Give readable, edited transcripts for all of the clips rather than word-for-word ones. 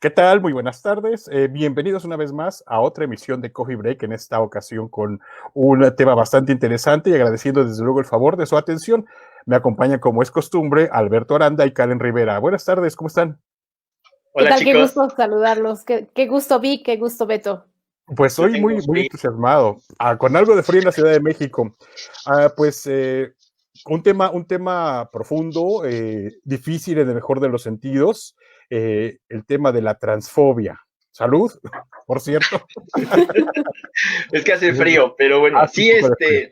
¿Qué tal? Muy buenas tardes. Bienvenidos una vez más a otra emisión de Coffee Break, en esta ocasión con un tema bastante interesante y agradeciendo desde luego el favor de su atención. Me acompañan, como es costumbre, Alberto Aranda y Karen Rivera. Buenas tardes, ¿cómo están? ¿Qué Hola tal? Qué chicos, gusto saludarlos. Qué gusto, Vic, qué gusto, Beto. Pues yo hoy tengo muy frío. entusiasmado, con algo de frío en la Ciudad de México. Pues un tema profundo, difícil en el mejor de los sentidos, el tema de la transfobia. Salud, por cierto. Es que hace frío, pero bueno, Hace un sí, poco de frío.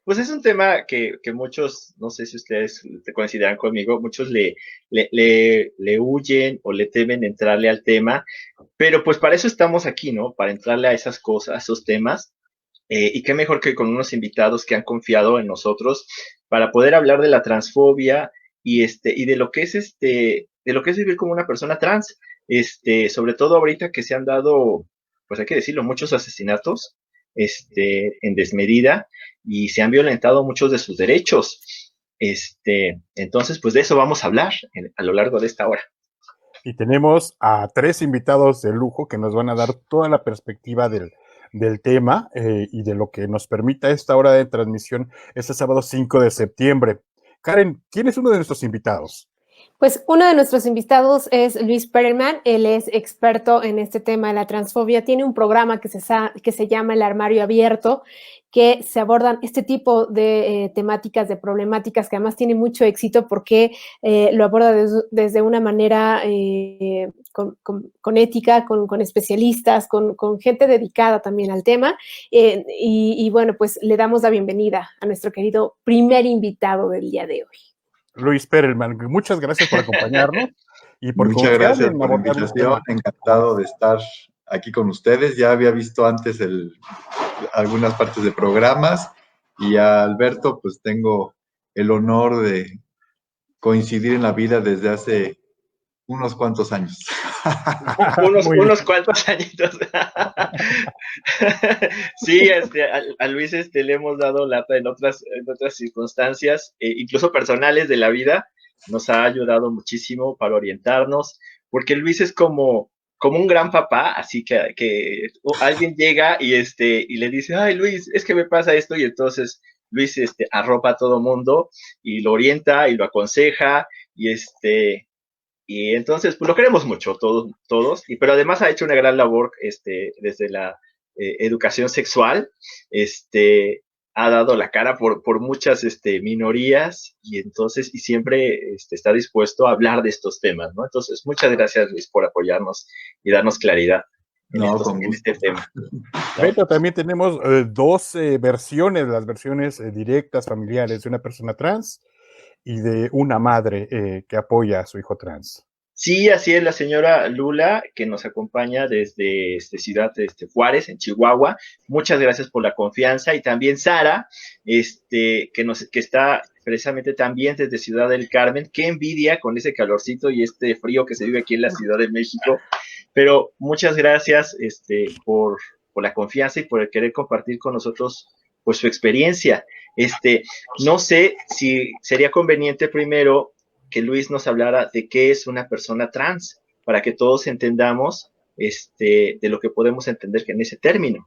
pues es un tema que muchos, no sé si ustedes te coincidirán conmigo, muchos le huyen o le temen entrarle al tema, pero pues para eso estamos aquí, ¿no? Para entrarle a esas cosas, a esos temas, y qué mejor que con unos invitados que han confiado en nosotros para poder hablar de la transfobia y de lo que es de lo que es vivir como una persona trans, sobre todo ahorita que se han dado, pues hay que decirlo, muchos asesinatos, en desmedida y se han violentado muchos de sus derechos. Entonces, pues de eso vamos a hablar a lo largo de esta hora. Y tenemos a tres invitados de lujo que nos van a dar toda la perspectiva del tema y de lo que nos permita esta hora de transmisión este sábado 5 de septiembre. Karen, ¿quién es uno de nuestros invitados? Pues uno de nuestros invitados es Luis Perelman. Él es experto en este tema de la transfobia. Tiene un programa que se llama El Armario Abierto, que se abordan este tipo de temáticas, de problemáticas, que además tiene mucho éxito porque lo aborda desde una manera con ética, con especialistas, con gente dedicada también al tema. Y bueno, pues le damos la bienvenida a nuestro querido primer invitado del día de hoy. Luis Perelman, muchas gracias por acompañarnos y por Muchas confiar gracias en por la abordar un invitación, tema. encantado de estar aquí con ustedes. Ya había visto antes algunas partes de programas y a Alberto pues tengo el honor de coincidir en la vida desde hace unos cuantos años. Muy Unos bien. cuantos añitos. Sí, a Luis le hemos dado lata en otras circunstancias, incluso personales de la vida. Nos ha ayudado muchísimo para orientarnos, porque Luis es como un gran papá, así que alguien llega y le dice, ay Luis, es que me pasa esto, y entonces Luis arropa a todo mundo y lo orienta y lo aconseja, y entonces, pues lo queremos mucho, pero además ha hecho una gran labor, desde la educación sexual, ha dado la cara por muchas, minorías, y entonces, y siempre, está dispuesto a hablar de estos temas, ¿no? Entonces, muchas gracias, Luis, por apoyarnos y darnos claridad No, con en gusto. este tema, ¿no? Beto, también tenemos dos versiones, las versiones directas, familiares de una persona trans y de una madre que apoya a su hijo trans. Sí, así es la señora Lula, que nos acompaña desde Ciudad Juárez, en Chihuahua. Muchas gracias por la confianza. Y también Sara, que está precisamente también desde Ciudad del Carmen. Qué envidia con ese calorcito y este frío que se vive aquí en la Ciudad de México. Pero muchas gracias por la confianza y por el querer compartir con nosotros pues su experiencia. No sé si sería conveniente primero que Luis nos hablara de qué es una persona trans, para que todos entendamos de lo que podemos entender en ese término.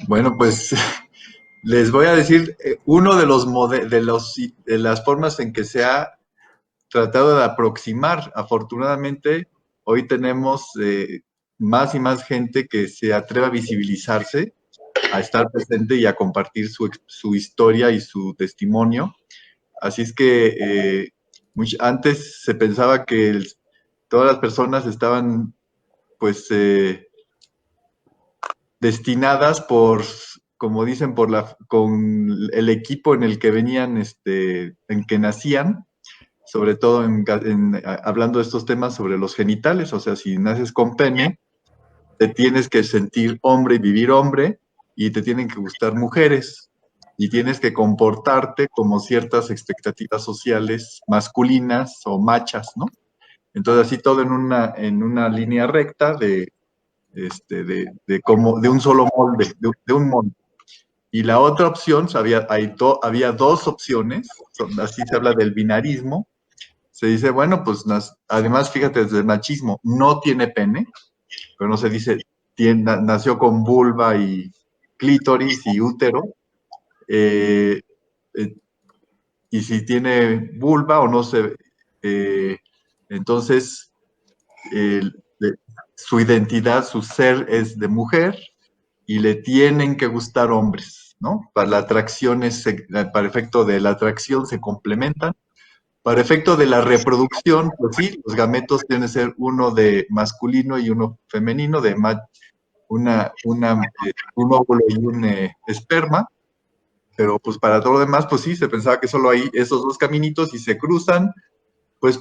Bueno, pues les voy a decir uno de las formas en que se ha tratado de aproximar. Afortunadamente, hoy tenemos más y más gente que se atreve a visibilizarse, a estar presente y a compartir su historia y su testimonio. Así es que antes se pensaba que todas las personas estaban pues destinadas como dicen, con el equipo en el que venían, en que nacían, sobre todo hablando de estos temas sobre los genitales. O sea, si naces con pene, te tienes que sentir hombre y vivir hombre, y te tienen que gustar mujeres, y tienes que comportarte como ciertas expectativas sociales masculinas o machas, ¿no? Entonces, así todo en una línea recta de un solo molde, de un molde. Y la otra opción, había dos opciones, así se habla del binarismo. se dice, bueno, pues además, fíjate, desde el machismo, no tiene pene, pero no se dice, nació con vulva y clítoris y útero, eh, eh, y si tiene vulva o no se... entonces, su identidad, su ser es de mujer y le tienen que gustar hombres, ¿no? Para la atracción, para efecto de la atracción se complementan. Para efecto de la reproducción, pues sí, los gametos tienen que ser uno de masculino y uno femenino, de un óvulo y un esperma, pero pues para todo lo demás, pues sí, se pensaba que solo hay esos dos caminitos y se cruzan, pues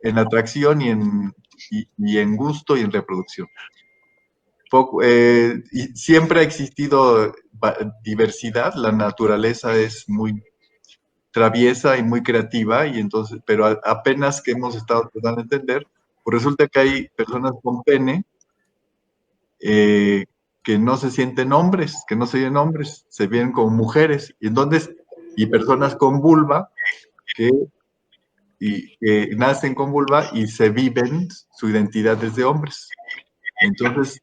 en atracción y en gusto y en reproducción. Y siempre ha existido diversidad, la naturaleza es muy traviesa y muy creativa, y entonces, pero apenas que hemos estado tratando de entender, pues resulta que hay personas con pene que no se sienten hombres, que no se ven hombres, se ven como mujeres, y personas con vulva que nacen con vulva y se viven su identidad desde hombres. Entonces,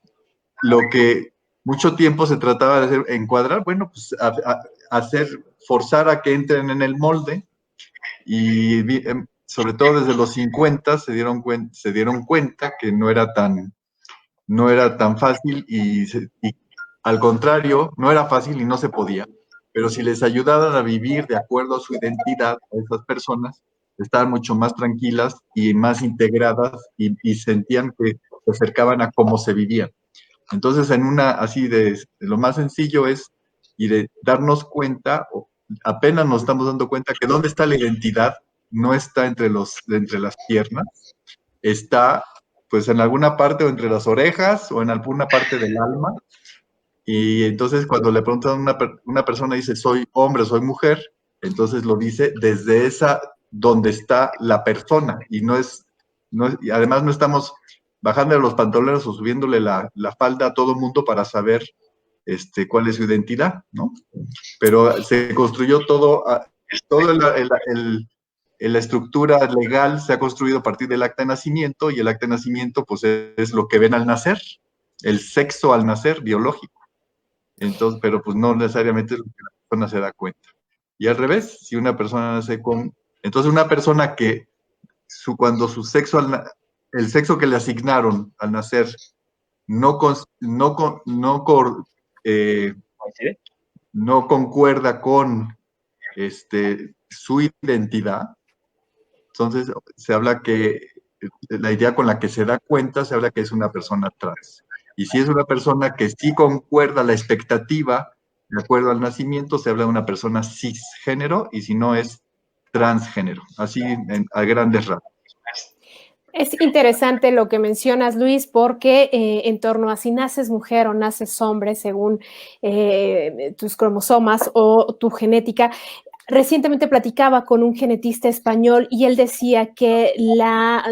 lo que mucho tiempo se trataba de hacer, encuadrar, bueno, pues forzar a que entren en el molde, y sobre todo desde los 50 se dieron cuenta que no era tan fácil y al contrario, no era fácil y no se podía. Pero si les ayudaban a vivir de acuerdo a su identidad, a esas personas, estaban mucho más tranquilas y más integradas y sentían que se acercaban a cómo se vivían. Entonces, así de lo más sencillo es, y de darnos cuenta, apenas nos estamos dando cuenta que dónde está la identidad, no está entre las piernas, está pues en alguna parte o entre las orejas o en alguna parte del alma. Y entonces cuando le preguntan a una persona, dice, soy hombre, soy mujer, entonces lo dice desde donde está la persona, y y además no estamos bajándole los pantalones o subiéndole la falda a todo mundo para saber cuál es su identidad, ¿no? Pero se construyó toda la estructura legal se ha construido a partir del acta de nacimiento, y el acta de nacimiento pues es lo que ven al nacer, el sexo al nacer biológico. Entonces, pero pues no necesariamente es lo que la persona se da cuenta. Y al revés, si una persona nace entonces una persona que cuando su sexo, el sexo que le asignaron al nacer no concuerda con su identidad, entonces se habla que la idea con la que se da cuenta, se habla que es una persona trans. Y si es una persona que sí concuerda la expectativa de acuerdo al nacimiento, se habla de una persona cisgénero, y si no es transgénero, así a grandes rasgos. Es interesante lo que mencionas, Luis, porque en torno a si naces mujer o naces hombre, según tus cromosomas o tu genética, recientemente platicaba con un genetista español y él decía que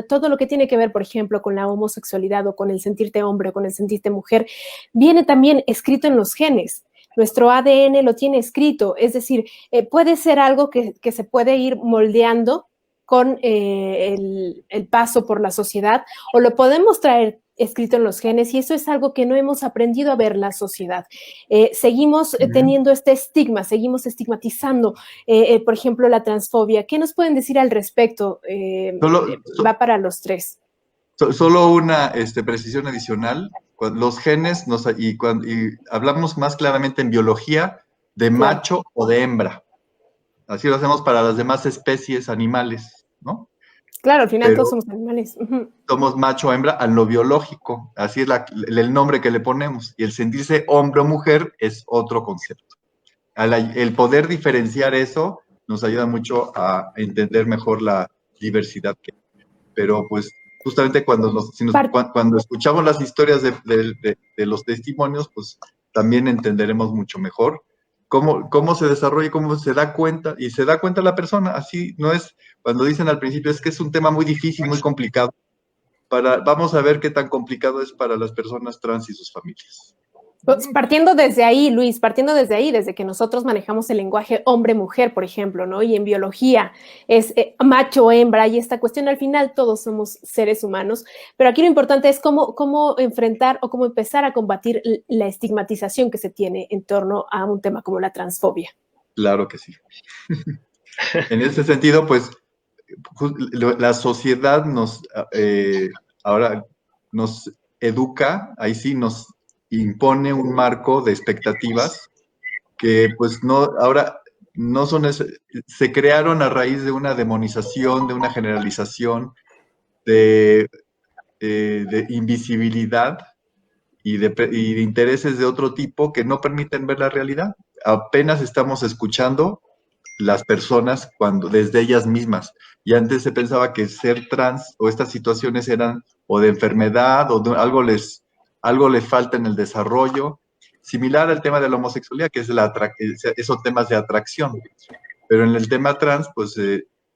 todo lo que tiene que ver, por ejemplo, con la homosexualidad o con el sentirte hombre o con el sentirte mujer, viene también escrito en los genes. Nuestro ADN lo tiene escrito, es decir, puede ser algo que se puede ir moldeando con el paso por la sociedad, o lo podemos traer escrito en los genes, y eso es algo que no hemos aprendido a ver la sociedad. Seguimos teniendo este estigma, seguimos estigmatizando, por ejemplo, la transfobia. ¿Qué nos pueden decir al respecto? Va para los tres. Solo una precisión adicional. Los genes, y hablamos más claramente en biología de macho o de hembra. Así lo hacemos para las demás especies animales, ¿no? Claro, al final todos somos animales. Somos macho o hembra a lo biológico, así es el nombre que le ponemos. Y el sentirse hombre o mujer es otro concepto. El poder diferenciar eso nos ayuda mucho a entender mejor la diversidad que hay. Pero pues justamente cuando escuchamos las historias de los testimonios, pues también entenderemos mucho mejor cómo se desarrolla, cómo se da cuenta, y se da cuenta la persona. Así no es cuando dicen al principio, es que es un tema muy difícil, muy complicado. Vamos a ver qué tan complicado es para las personas trans y sus familias. Pues partiendo desde ahí, Luis, desde que nosotros manejamos el lenguaje hombre-mujer, por ejemplo, ¿no? Y en biología es macho-hembra y esta cuestión, al final todos somos seres humanos, pero aquí lo importante es cómo enfrentar o cómo empezar a combatir la estigmatización que se tiene en torno a un tema como la transfobia. Claro que sí. En ese sentido, pues, la sociedad ahora nos educa, ahí sí nos impone un marco de expectativas que pues ahora no son, se crearon a raíz de una demonización, de una generalización, de invisibilidad y de intereses de otro tipo que no permiten ver la realidad. Apenas estamos escuchando las personas desde ellas mismas. Y antes se pensaba que ser trans o estas situaciones eran o de enfermedad o algo les falta en el desarrollo, similar al tema de la homosexualidad, que es esos temas de atracción. Pero en el tema trans, pues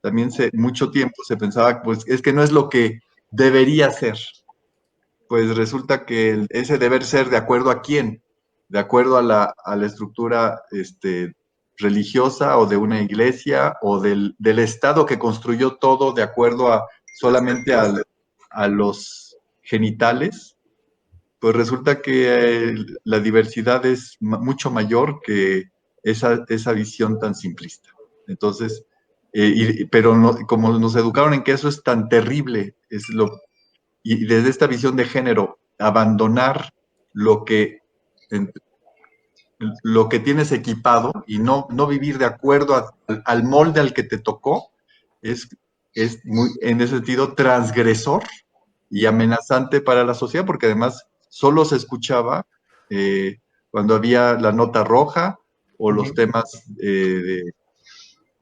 también mucho tiempo se pensaba, pues es que no es lo que debería ser. Pues resulta que ese deber ser, ¿de acuerdo a quién? De acuerdo a la estructura religiosa o de una iglesia o del Estado que construyó todo de acuerdo solamente a los genitales, pues resulta que la diversidad es mucho mayor que esa visión tan simplista. Entonces, pero como nos educaron en que eso es tan terrible, y desde esta visión de género, abandonar lo que tienes equipado y no vivir de acuerdo al molde al que te tocó, es muy, en ese sentido, transgresor y amenazante para la sociedad, porque además solo se escuchaba cuando había la nota roja o los temas de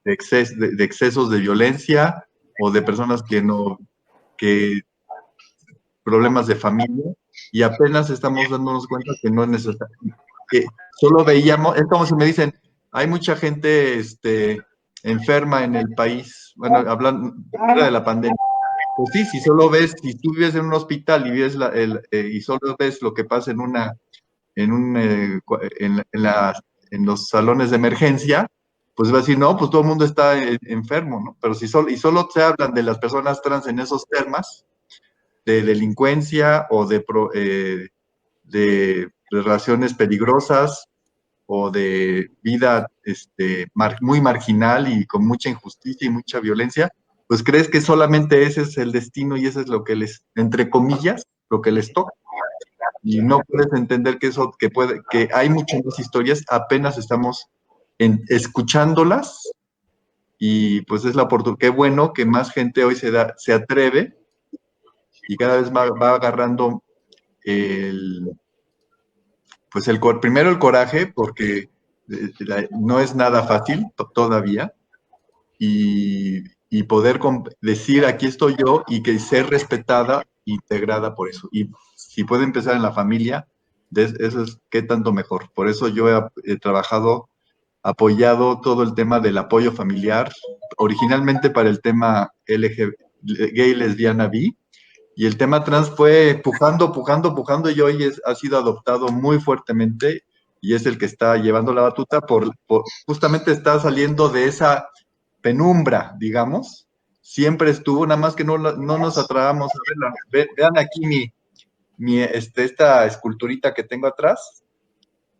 excesos de violencia o de personas que problemas de familia, y apenas estamos dándonos cuenta que no es necesario, que solo veíamos, es como si me dicen, hay mucha gente enferma en el país, bueno, hablando de la pandemia. Pues sí, si tú vives en un hospital y vives y solo ves lo que pasa en los salones de emergencia, pues va a decir, no, pues todo el mundo está enfermo, ¿no? Pero si solo se hablan de las personas trans en esos temas, de delincuencia o de relaciones peligrosas o de vida muy marginal y con mucha injusticia y mucha violencia, pues crees que solamente ese es el destino y ese es lo que entre comillas, lo que les toca. Y no puedes entender que hay muchas más historias, apenas estamos escuchándolas, y pues es la oportunidad. Qué bueno que más gente hoy se atreve y cada vez va agarrando primero el coraje, porque no es nada fácil todavía, y poder decir aquí estoy yo y que ser respetada, integrada por eso. Y si puede empezar en la familia, eso es qué tanto mejor. Por eso yo he apoyado todo el tema del apoyo familiar, originalmente para el tema gay, lesbiana, bi, y el tema trans fue pujando, y hoy ha sido adoptado muy fuertemente y es el que está llevando la batuta justamente está saliendo de esa penumbra, digamos. Siempre estuvo, nada más que no nos atrevamos a verla. Vean aquí esta esculturita que tengo atrás,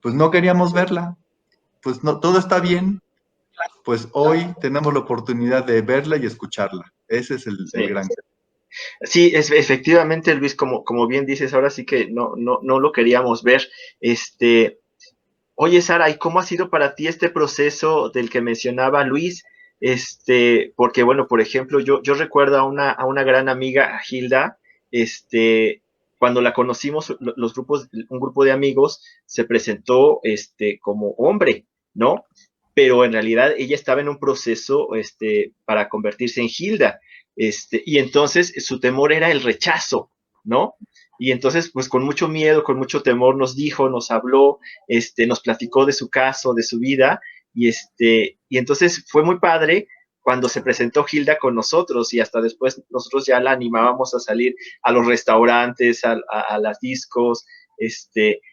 pues no queríamos verla. Pues no, todo está bien, pues hoy tenemos la oportunidad de verla y escucharla. Ese es el gran... Sí, efectivamente, Luis, como bien dices, ahora sí que no lo queríamos ver. Oye, Sara, ¿y cómo ha sido para ti este proceso del que mencionaba Luis? Porque, bueno, por ejemplo, yo recuerdo a una gran amiga, a Hilda, cuando la conocimos, un grupo de amigos se presentó, como hombre, ¿no? Pero en realidad ella estaba en un proceso, para convertirse en Hilda. Y entonces su temor era el rechazo, ¿no? Y entonces, pues con mucho miedo, con mucho temor, nos habló, nos platicó de su caso, de su vida, y entonces fue muy padre cuando se presentó Hilda con nosotros, y hasta después nosotros ya la animábamos a salir a los restaurantes, a las discos,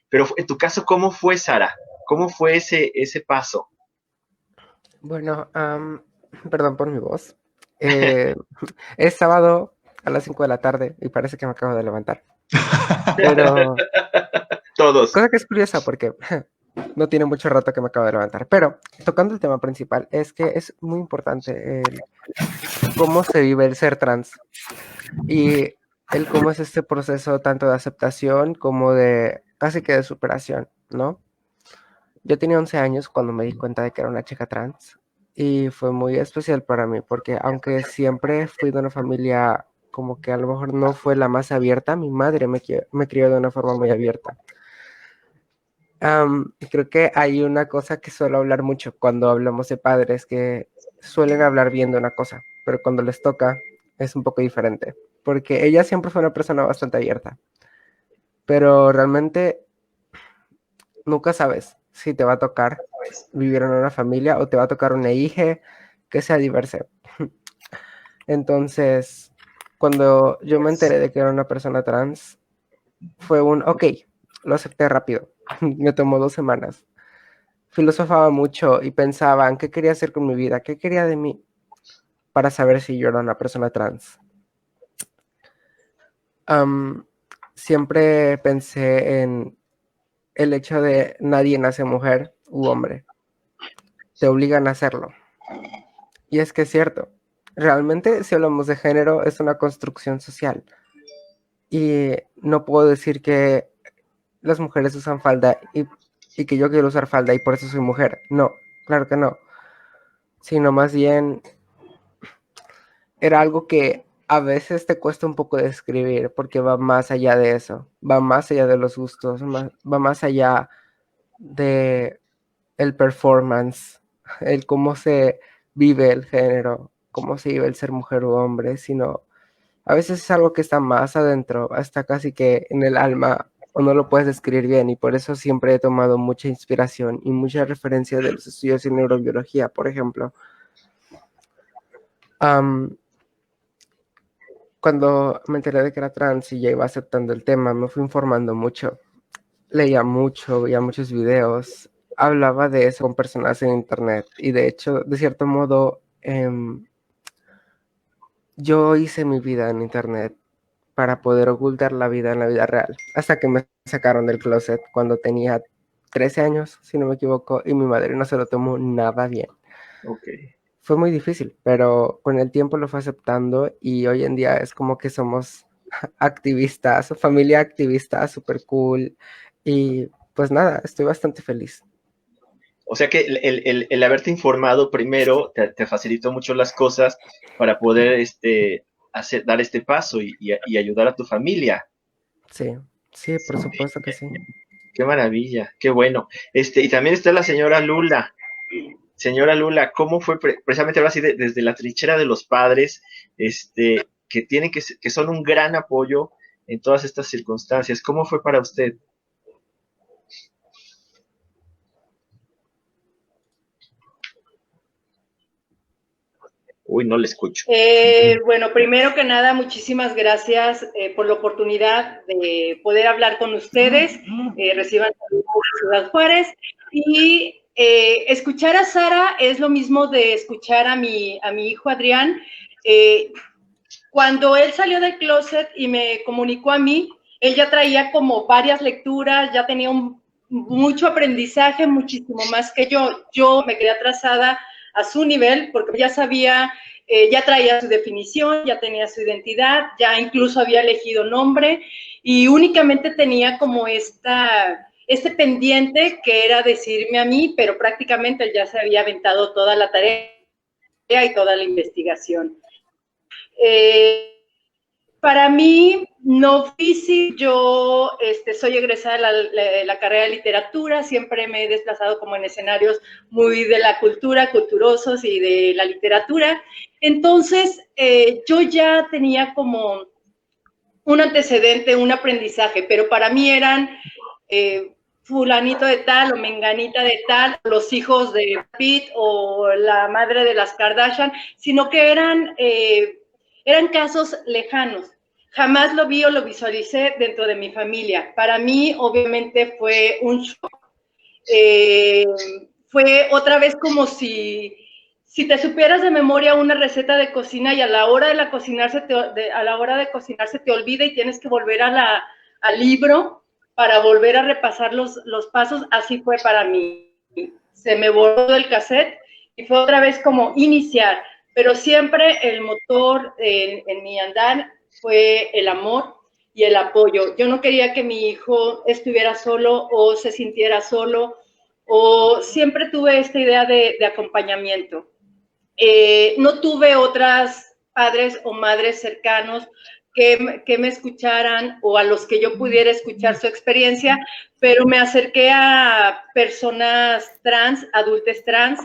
Pero en tu caso, ¿cómo fue, Sara? ¿Cómo fue ese paso? Bueno, perdón por mi voz. Es sábado a las 5 de la tarde y parece que me acabo de levantar. Pero, Todos. cosa que es curiosa porque no tiene mucho rato que me acabo de levantar. Pero, tocando el tema principal, es que es muy importante el cómo se vive el ser trans y el cómo es este proceso tanto de aceptación como de casi que de superación, ¿no? Yo tenía 11 años cuando me di cuenta de que era una chica trans y fue muy especial para mí porque aunque siempre fui de una familia como que a lo mejor no fue la más abierta, mi madre me crió de una forma muy abierta. Creo que hay una cosa que suelo hablar mucho cuando hablamos de padres que suelen hablar bien de una cosa, pero cuando les toca es un poco diferente, porque ella siempre fue una persona bastante abierta, pero realmente nunca sabes si te va a tocar vivir en una familia o te va a tocar una hija que sea diversa. Entonces, cuando yo me enteré de que era una persona trans, fue ok, lo acepté rápido. Me tomó 2 semanas. Filosofaba mucho y pensaba en qué quería hacer con mi vida, qué quería de mí para saber si yo era una persona trans. Siempre pensé en el hecho de nadie nace mujer u hombre. Te obligan a hacerlo. Y es que es cierto. Realmente, si hablamos de género, es una construcción social. Y no puedo decir que las mujeres usan falda y que yo quiero usar falda y por eso soy mujer. No, claro que no. Sino más bien era algo que a veces te cuesta un poco describir porque va más allá de eso. Va más allá de los gustos, va más allá de el performance, el cómo se vive el género, cómo se vive el ser mujer u hombre, sino a veces es algo que está más adentro, hasta casi que en el alma, o no lo puedes describir bien, y por eso siempre he tomado mucha inspiración y mucha referencia de los estudios en neurobiología, por ejemplo. Cuando me enteré de que era trans y ya iba aceptando el tema, me fui informando mucho, leía mucho, veía muchos videos, hablaba de eso con personas en internet y de hecho, de cierto modo, yo hice mi vida en internet para poder ocultar la vida en la vida real, hasta que me sacaron del closet cuando tenía 13 años, si no me equivoco, y mi madre no se lo tomó nada bien. Okay. Fue muy difícil, pero con el tiempo lo fue aceptando y hoy en día es como que somos activistas, familia activista, súper cool y pues nada, estoy bastante feliz. O sea que el haberte informado primero te facilitó mucho las cosas para poder dar este paso y ayudar a tu familia. Sí, sí, por supuesto que sí. Qué maravilla, qué bueno. Y también está la señora Lula. Señora Lula, ¿cómo fue precisamente ahora sí desde la trinchera de los padres, que tienen que son un gran apoyo en todas estas circunstancias? ¿Cómo fue para usted? Uy, no le escucho. Bueno, primero que nada, muchísimas gracias por la oportunidad de poder hablar con ustedes. Reciban saludos de Ciudad Juárez. Y escuchar a Sara es lo mismo de escuchar a mi hijo Adrián. Cuando él salió del closet y me comunicó a mí, él ya traía como varias lecturas, ya tenía mucho aprendizaje, muchísimo más que yo. Yo me quedé atrasada a su nivel porque ya sabía, ya traía su definición, ya tenía su identidad, ya incluso había elegido nombre y únicamente tenía como este pendiente que era decirme a mí, pero prácticamente él ya se había aventado toda la tarea y toda la investigación. Para mí, no físico, yo soy egresada de la carrera de literatura, siempre me he desplazado como en escenarios muy de la cultura, culturosos y de la literatura. Entonces, yo ya tenía como un antecedente, un aprendizaje, pero para mí eran fulanito de tal o menganita de tal, los hijos de Pitt o la madre de las Kardashian, sino que eran casos lejanos. jamás lo vi o lo visualicé dentro de mi familia. Para mí, obviamente, fue un shock. Fue otra vez como si te supieras de memoria una receta de cocina y a la hora de cocinarse te olvida y tienes que volver al libro para volver a repasar los pasos. Así fue para mí. Se me borró del cassette y fue otra vez como iniciar, pero siempre el motor en mi andar fue el amor y el apoyo. Yo no quería que mi hijo estuviera solo o se sintiera solo, o siempre tuve esta idea de acompañamiento. No tuve otras padres o madres cercanos que me escucharan o a los que yo pudiera escuchar su experiencia, pero me acerqué a personas trans, adultos trans,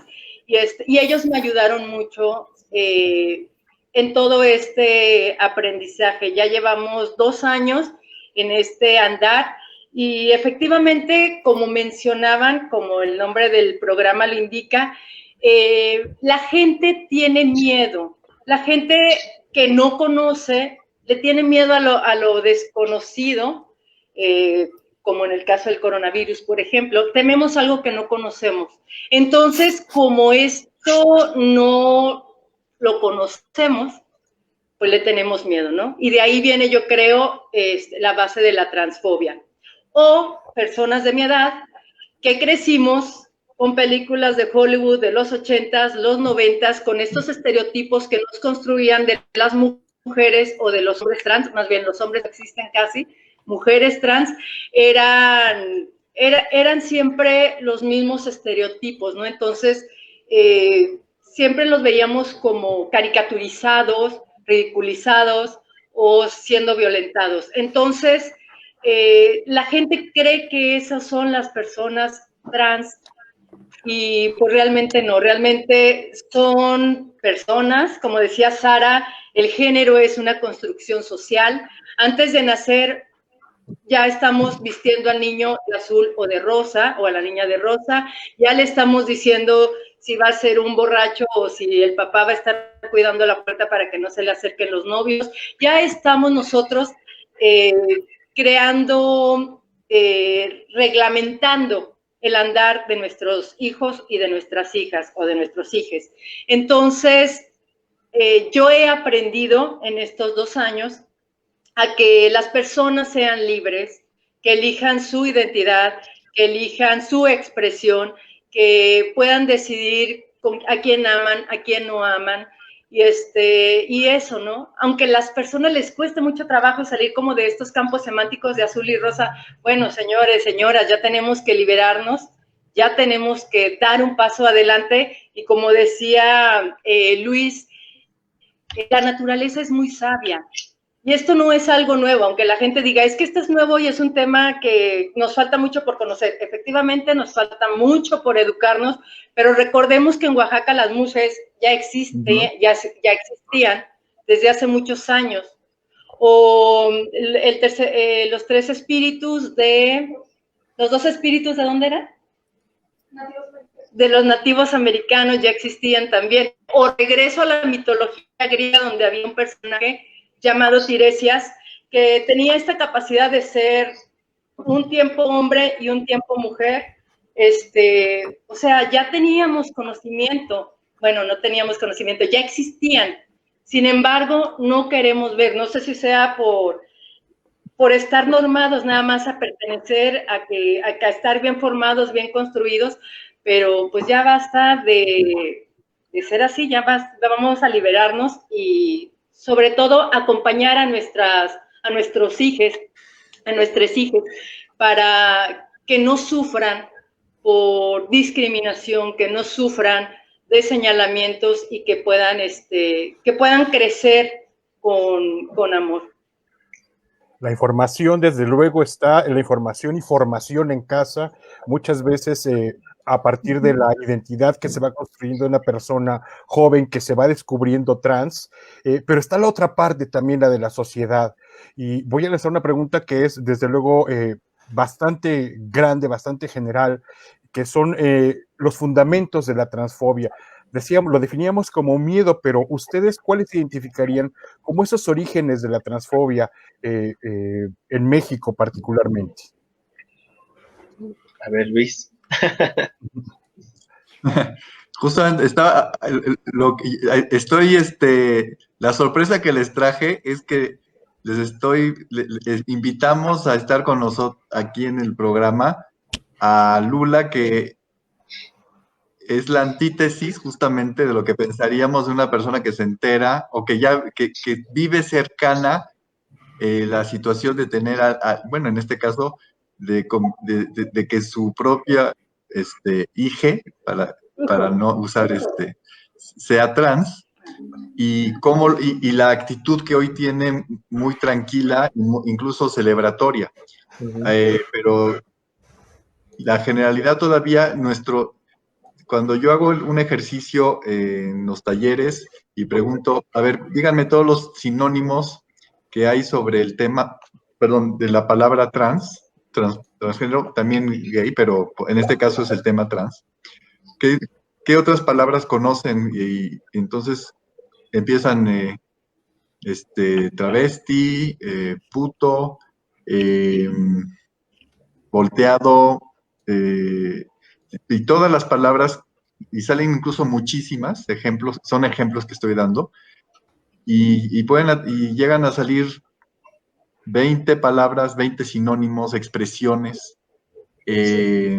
y ellos me ayudaron mucho en todo este aprendizaje. Ya llevamos 2 años en este andar y efectivamente, como mencionaban, como el nombre del programa lo indica, la gente tiene miedo. La gente que no conoce le tiene miedo a lo desconocido, como en el caso del coronavirus, por ejemplo. Tememos algo que no conocemos. Entonces, como esto no lo conocemos, pues le tenemos miedo, ¿no? Y de ahí viene, yo creo, la base de la transfobia. O personas de mi edad que crecimos con películas de Hollywood de los 80s, los 90s, con estos estereotipos que nos construían de las mujeres o de los hombres trans, más bien los hombres existen casi, mujeres trans, eran siempre los mismos estereotipos, ¿no? Entonces, siempre los veíamos como caricaturizados, ridiculizados o siendo violentados. Entonces, la gente cree que esas son las personas trans y pues realmente no, realmente son personas, como decía Sara, el género es una construcción social. Antes de nacer ya estamos vistiendo al niño de azul o de rosa, o a la niña de rosa, ya le estamos diciendo si va a ser un borracho o si el papá va a estar cuidando la puerta para que no se le acerquen los novios. Ya estamos nosotros creando, reglamentando el andar de nuestros hijos y de nuestras hijas o de nuestros hijes. Entonces, yo he aprendido en estos 2 años a que las personas sean libres, que elijan su identidad, que elijan su expresión, que puedan decidir a quién aman, a quién no aman, y eso, ¿no? Aunque a las personas les cueste mucho trabajo salir como de estos campos semánticos de azul y rosa, bueno, señores, señoras, ya tenemos que liberarnos, ya tenemos que dar un paso adelante, y como decía Luis, la naturaleza es muy sabia. Y esto no es algo nuevo, aunque la gente diga, es que esto es nuevo y es un tema que nos falta mucho por conocer. Efectivamente, nos falta mucho por educarnos, pero recordemos que en Oaxaca las muses ya existían desde hace muchos años. O los 3 espíritus ¿los 2 espíritus de dónde eran? De los nativos americanos ya existían también. O regreso a la mitología griega, donde había un personaje llamado Tiresias, que tenía esta capacidad de ser un tiempo hombre y un tiempo mujer. O sea, ya teníamos conocimiento. Bueno, no teníamos conocimiento, ya existían. Sin embargo, no queremos ver, no sé si sea por estar normados nada más a pertenecer, a estar bien formados, bien construidos, pero pues ya basta de ser así, ya vamos a liberarnos y sobre todo acompañar a nuestros hijos, a nuestras hijas, para que no sufran por discriminación, que no sufran de señalamientos y que puedan crecer con amor. La información, desde luego, está en la información y formación en casa, muchas veces a partir de la identidad que se va construyendo una persona joven que se va descubriendo trans, pero está la otra parte también, la de la sociedad. Y voy a lanzar una pregunta que es, desde luego, bastante grande, bastante general, que son los fundamentos de la transfobia. decíamos, lo definíamos como miedo, pero ustedes, ¿cuáles identificarían como esos orígenes de la transfobia en México particularmente? A ver, Luis. Justamente la sorpresa que les traje es que les invitamos a estar con nosotros aquí en el programa a Lula, que es la antítesis justamente de lo que pensaríamos de una persona que se entera o que vive cercana la situación de tener, bueno, en este caso, de que su propia hija, para no usar sea trans, y la actitud que hoy tiene muy tranquila, incluso celebratoria. Pero la generalidad todavía, cuando yo hago un ejercicio en los talleres y pregunto, a ver, díganme todos los sinónimos que hay sobre el tema, perdón, de la palabra transgénero, también gay, pero en este caso es el tema trans. ¿Qué otras palabras conocen? Y entonces empiezan travesti, puto, volteado, y todas las palabras, y salen incluso muchísimas ejemplos, son ejemplos que estoy dando, y llegan a salir 20 palabras, 20 sinónimos, expresiones, y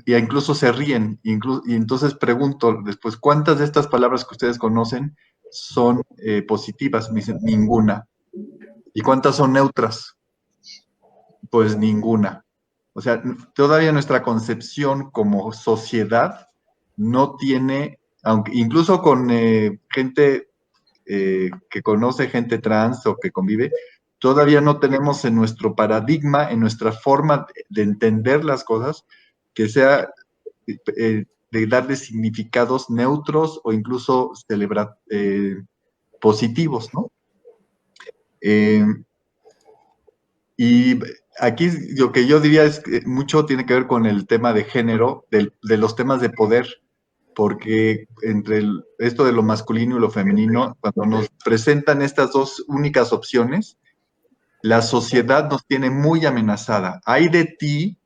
incluso se ríen, y entonces pregunto después, ¿cuántas de estas palabras que ustedes conocen son positivas? Me dicen, ninguna. ¿Y cuántas son neutras? Pues ninguna. O sea, todavía nuestra concepción como sociedad no tiene, aunque incluso con gente que conoce gente trans o que convive, todavía no tenemos en nuestro paradigma, en nuestra forma de entender las cosas, que sea de darle significados neutros o incluso positivos, ¿no? Y aquí lo que yo diría es que mucho tiene que ver con el tema de género, de los temas de poder, porque entre esto de lo masculino y lo femenino, cuando nos presentan estas dos únicas opciones, la sociedad nos tiene muy amenazada. Hay de ti,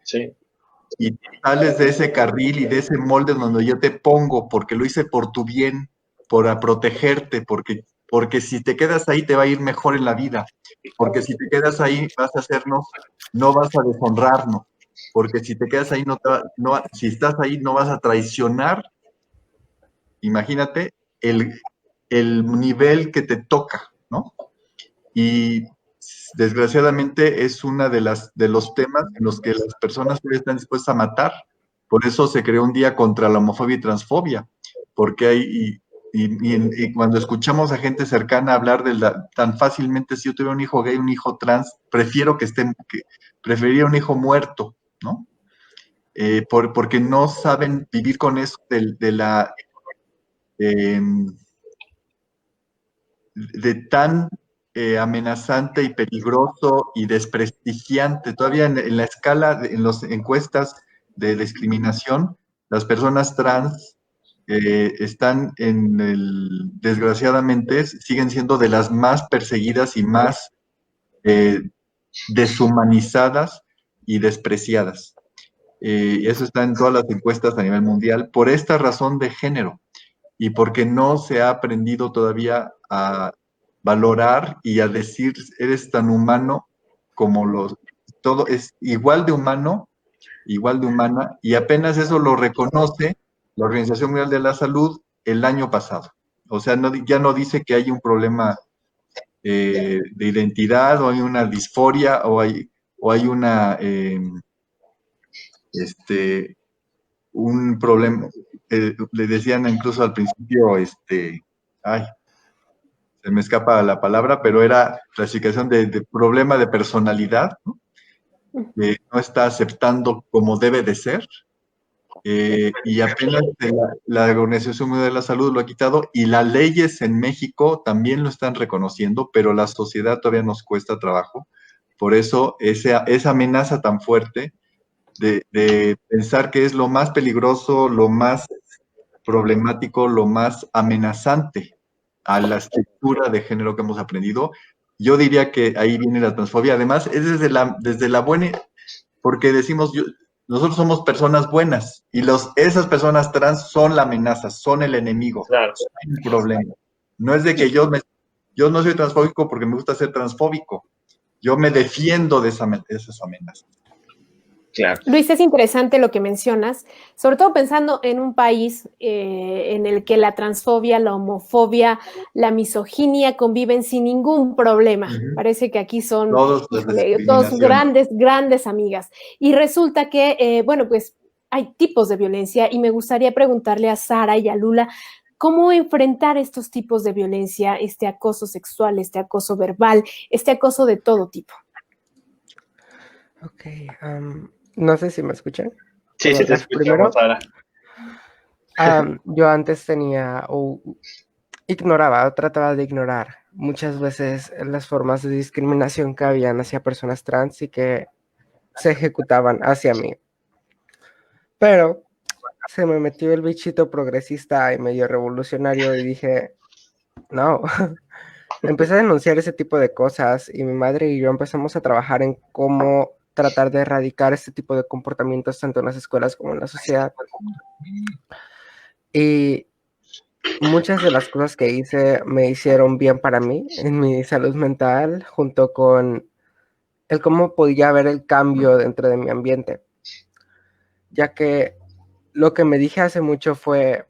sí. Y sales de ese carril y de ese molde donde yo te pongo, porque lo hice por tu bien, por protegerte, porque si te quedas ahí te va a ir mejor en la vida, porque si te quedas ahí vas a no vas a deshonrarnos, porque si te quedas ahí si estás ahí no vas a traicionar. Imagínate el nivel que te toca, ¿no? Y desgraciadamente es una de los temas en los que las personas están dispuestas a matar. Por eso se creó un día contra la homofobia y transfobia, porque y cuando escuchamos a gente cercana hablar tan fácilmente, si yo tuviera un hijo gay, un hijo trans, preferiría un hijo muerto, ¿no? Porque no saben vivir con eso de tan amenazante y peligroso y desprestigiante. Todavía en la escala, en las encuestas de discriminación, las personas trans están desgraciadamente, siguen siendo de las más perseguidas y más deshumanizadas y despreciadas. Y eso está en todas las encuestas a nivel mundial por esta razón de género y porque no se ha aprendido todavía a valorar y a decir, eres tan humano como todo es igual de humano, igual de humana, y apenas eso lo reconoce la Organización Mundial de la Salud el año pasado. O sea, ya no dice que hay un problema de identidad o hay una disforia o hay una un problema, le decían incluso al principio, se me escapa la palabra, pero era clasificación de problema de personalidad, ¿no? Que no está aceptando como debe de ser, y apenas la Organización Mundial de la Salud lo ha quitado, y las leyes en México también lo están reconociendo, pero la sociedad todavía nos cuesta trabajo. Por eso esa amenaza tan fuerte de pensar que es lo más peligroso, lo más problemático, lo más amenazante a la estructura de género que hemos aprendido. Yo diría que ahí viene la transfobia. Además, es desde la buena, porque decimos, nosotros somos personas buenas y esas personas trans son la amenaza, son el enemigo, Claro. son el problema. No es de que yo no soy transfóbico porque me gusta ser transfóbico. Yo me defiendo de esas amenazas. Claro. Luis, es interesante lo que mencionas, sobre todo pensando en un país en el que la transfobia, la homofobia, la misoginia conviven sin ningún problema. Parece que aquí son dos grandes amigas. Y resulta que, bueno, pues hay tipos de violencia y me gustaría preguntarle a Sara y a Lula, ¿cómo enfrentar estos tipos de violencia, este acoso sexual, este acoso verbal, este acoso de todo tipo? Ok, no sé si me escuchan. Sí, sí te escuchamos, Sara. Yo antes ignoraba o trataba de ignorar muchas veces las formas de discriminación que habían hacia personas trans y que se ejecutaban hacia mí. Pero se me metió el bichito progresista y medio revolucionario y dije, no. Empecé a denunciar ese tipo de cosas y mi madre y yo empezamos a trabajar en cómo tratar de erradicar este tipo de comportamientos tanto en las escuelas como en la sociedad. Y muchas de las cosas que hice me hicieron bien para mí, en mi salud mental, junto con el cómo podía ver el cambio dentro de mi ambiente. Ya que lo que me dije hace mucho fue,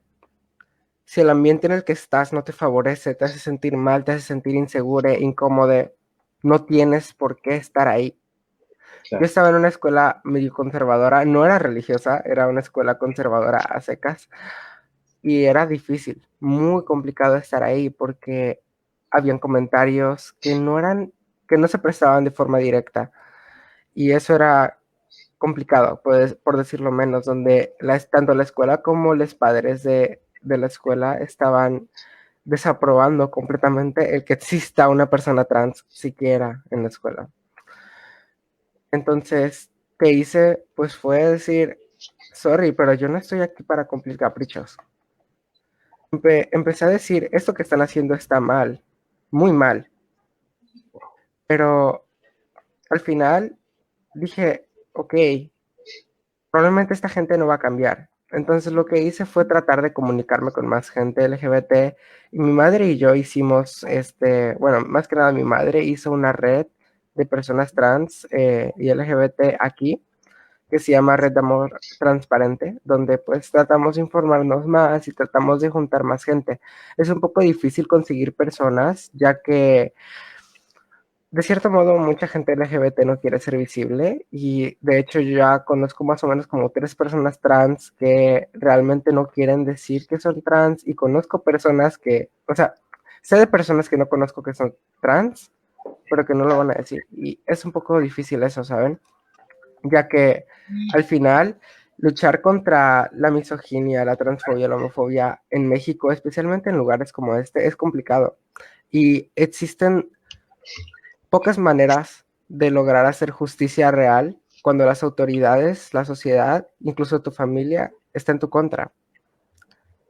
si el ambiente en el que estás no te favorece, te hace sentir mal, te hace sentir inseguro, incómodo, no tienes por qué estar ahí. Claro. Yo estaba en una escuela medio conservadora, no era religiosa, era una escuela conservadora a secas, y era difícil, muy complicado estar ahí porque habían comentarios que no se prestaban de forma directa, y eso era complicado, pues, por decirlo menos, donde tanto la escuela como los padres de la escuela estaban desaprobando completamente el que exista una persona trans siquiera en la escuela. Entonces, ¿qué hice? Pues fue decir, sorry, pero yo no estoy aquí para cumplir caprichos. Empecé a decir, esto que están haciendo está mal, muy mal. Pero al final dije, ok, probablemente esta gente no va a cambiar. Entonces lo que hice fue tratar de comunicarme con más gente LGBT y mi madre y yo hicimos, bueno, más que nada mi madre hizo una red de personas trans y LGBT aquí que se llama Red de Amor Transparente, donde pues tratamos de informarnos más y tratamos de juntar más gente. Es un poco difícil conseguir personas, ya que de cierto modo, mucha gente LGBT no quiere ser visible y de hecho yo ya conozco más o menos como 3 personas trans que realmente no quieren decir que son trans y conozco personas que, o sea, sé de personas que no conozco que son trans, pero que no lo van a decir y es un poco difícil eso, ¿saben? Ya que al final luchar contra la misoginia, la transfobia, la homofobia en México, especialmente en lugares como este, es complicado y existen pocas maneras de lograr hacer justicia real cuando las autoridades, la sociedad, incluso tu familia, está en tu contra.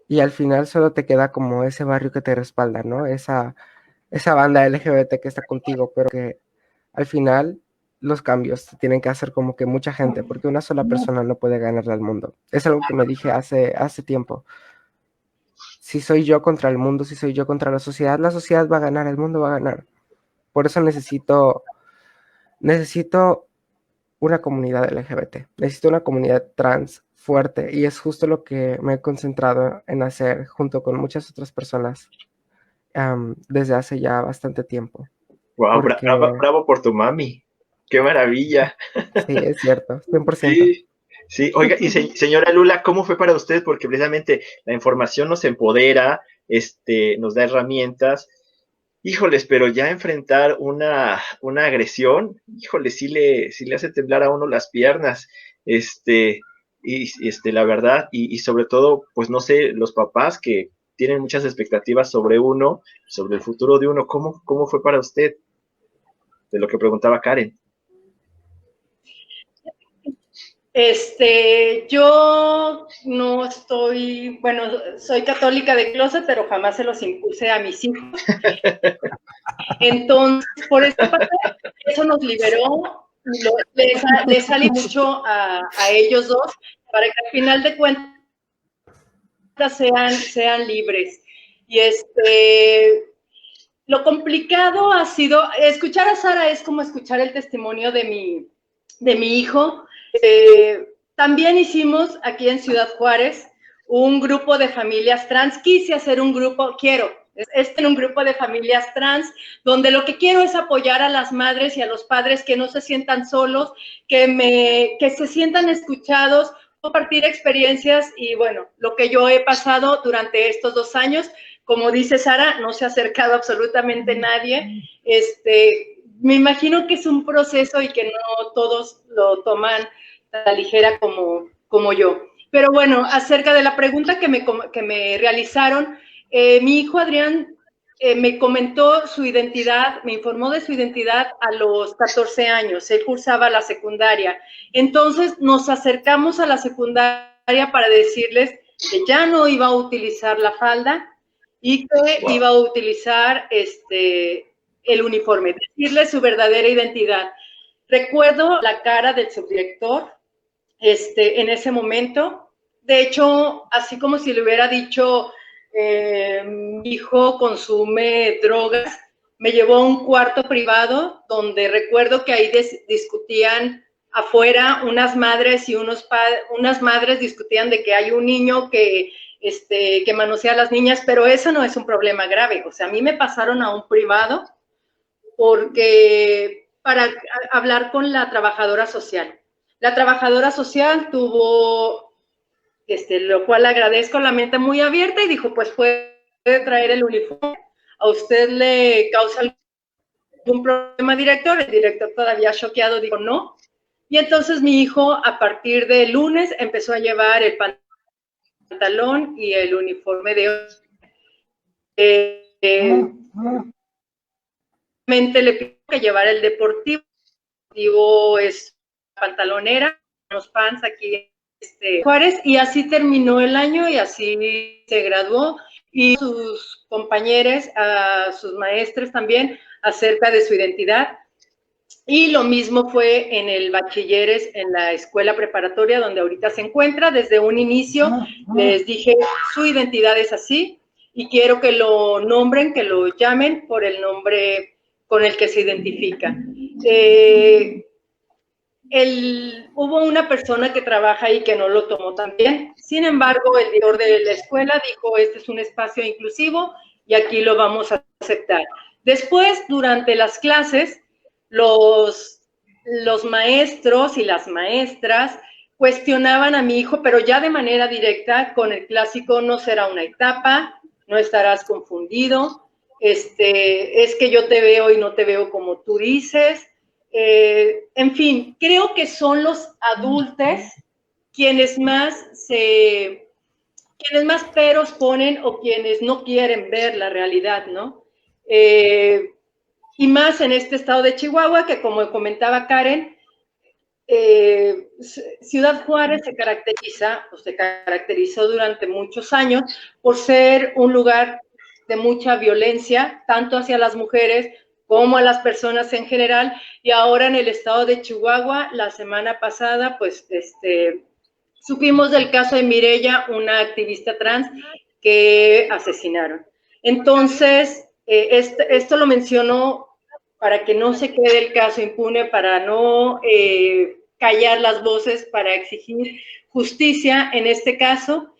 Y al final solo te queda como ese barrio que te respalda, ¿no? Esa banda LGBT que está contigo, pero que al final los cambios tienen que hacer como que mucha gente, porque una sola persona no puede ganarle al mundo. Es algo que me dije hace tiempo. Si soy yo contra el mundo, si soy yo contra la sociedad va a ganar, el mundo va a ganar. Por eso necesito una comunidad LGBT, necesito una comunidad trans fuerte y es justo lo que me he concentrado en hacer junto con muchas otras personas desde hace ya bastante tiempo. Wow, bravo por tu mami, qué maravilla. Sí, es cierto, 100%. Sí, sí. Oiga, y señora Lula, ¿cómo fue para usted? Porque precisamente la información nos empodera, nos da herramientas. Híjoles, pero ya enfrentar una agresión, híjole, sí le hace temblar a uno las piernas, la verdad, y sobre todo, pues no sé, los papás que tienen muchas expectativas sobre uno, sobre el futuro de uno, ¿cómo fue para usted? De lo que preguntaba Karen. Yo no estoy, bueno, soy católica de closet, pero jamás se los impuse a mis hijos. Entonces, por esta parte, eso nos liberó, les sale mucho a ellos dos, para que al final de cuentas sean libres. Y lo complicado ha sido, escuchar a Sara es como escuchar el testimonio de mi hijo. También hicimos aquí en Ciudad Juárez un grupo de familias trans. Quise hacer un grupo, un grupo de familias trans, donde lo que quiero es apoyar a las madres y a los padres que no se sientan solos, que se sientan escuchados, compartir experiencias y bueno, lo que yo he pasado durante estos 2 años. Como dice Sara, no se ha acercado absolutamente nadie. Me imagino que es un proceso y que no todos lo toman a la ligera como yo. Pero bueno, acerca de la pregunta que me realizaron, mi hijo Adrián me comentó su identidad, me informó de su identidad a los 14 años. Él cursaba la secundaria. Entonces nos acercamos a la secundaria para decirles que ya no iba a utilizar la falda y que iba a utilizar el uniforme, decirles su verdadera identidad. Recuerdo la cara del subdirector en ese momento. De hecho, así como si le hubiera dicho, mi hijo consume drogas, me llevó a un cuarto privado donde recuerdo que ahí discutían afuera unas madres y unas madres discutían de que hay un niño que manosea a las niñas, pero eso no es un problema grave. O sea, a mí me pasaron a un privado para hablar con la trabajadora social. La trabajadora social tuvo, lo cual agradezco, la mente muy abierta y dijo, pues puede traer el uniforme. ¿A usted le causa algún problema, director? El director todavía choqueado dijo no. Y entonces mi hijo a partir del lunes empezó a llevar el pantalón y el uniforme de le pido que llevar el deportivo. El deportivo es pantalonera, los pants aquí Juárez, y así terminó el año y así se graduó. Y sus compañeros, a sus maestros también, acerca de su identidad. Y lo mismo fue en el bachilleres, en la escuela preparatoria donde ahorita se encuentra. Desde un inicio les dije, su identidad es así y quiero que lo nombren, que lo llamen por el nombre con el que se identifica. Hubo una persona que trabaja ahí que no lo tomó tan bien. Sin embargo, el director de la escuela dijo, este es un espacio inclusivo y aquí lo vamos a aceptar. Después, durante las clases, los maestros y las maestras cuestionaban a mi hijo, pero ya de manera directa, con el clásico, no será una etapa, no estarás confundido, es que yo te veo y no te veo como tú dices. En fin, creo que son los adultos quienes más peros ponen o quienes no quieren ver la realidad, ¿no? Y más en este estado de Chihuahua, que como comentaba Karen, Ciudad Juárez se caracterizó durante muchos años por ser un lugar de mucha violencia, tanto hacia las mujeres como a las personas en general, y ahora en el estado de Chihuahua, la semana pasada, pues, supimos del caso de Mireya, una activista trans que asesinaron. Entonces, esto lo menciono para que no se quede el caso impune, para no callar las voces, para exigir justicia en este caso.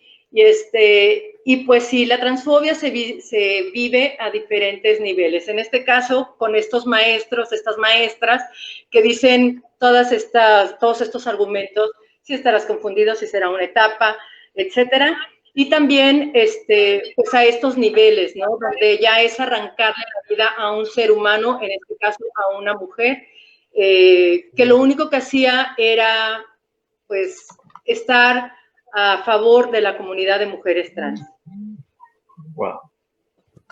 Y pues sí, la transfobia se vive a diferentes niveles. En este caso, con estos maestros, estas maestras, que dicen todos estos argumentos, si estarás confundido, si será una etapa, etcétera. Y también pues a estos niveles, ¿no? Donde ya es arrancarle la vida a un ser humano, en este caso a una mujer, que lo único que hacía era pues estar a favor de la comunidad de mujeres trans. Wow.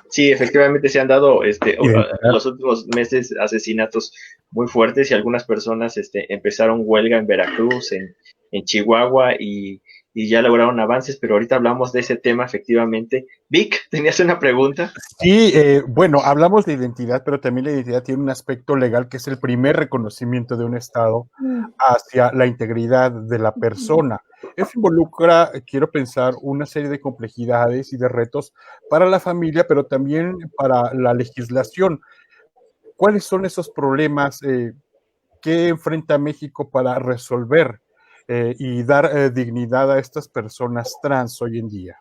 Sí, efectivamente se han dado los últimos meses asesinatos muy fuertes y algunas personas empezaron huelga en Veracruz, en en Chihuahua y ya lograron avances, pero ahorita hablamos de ese tema efectivamente. Vic, ¿tenías una pregunta? Sí, bueno, hablamos de identidad, pero también la identidad tiene un aspecto legal que es el primer reconocimiento de un Estado hacia la integridad de la persona. Eso involucra, quiero pensar, una serie de complejidades y de retos para la familia, pero también para la legislación. ¿Cuáles son esos problemas que enfrenta México para resolver y dar dignidad a estas personas trans hoy en día?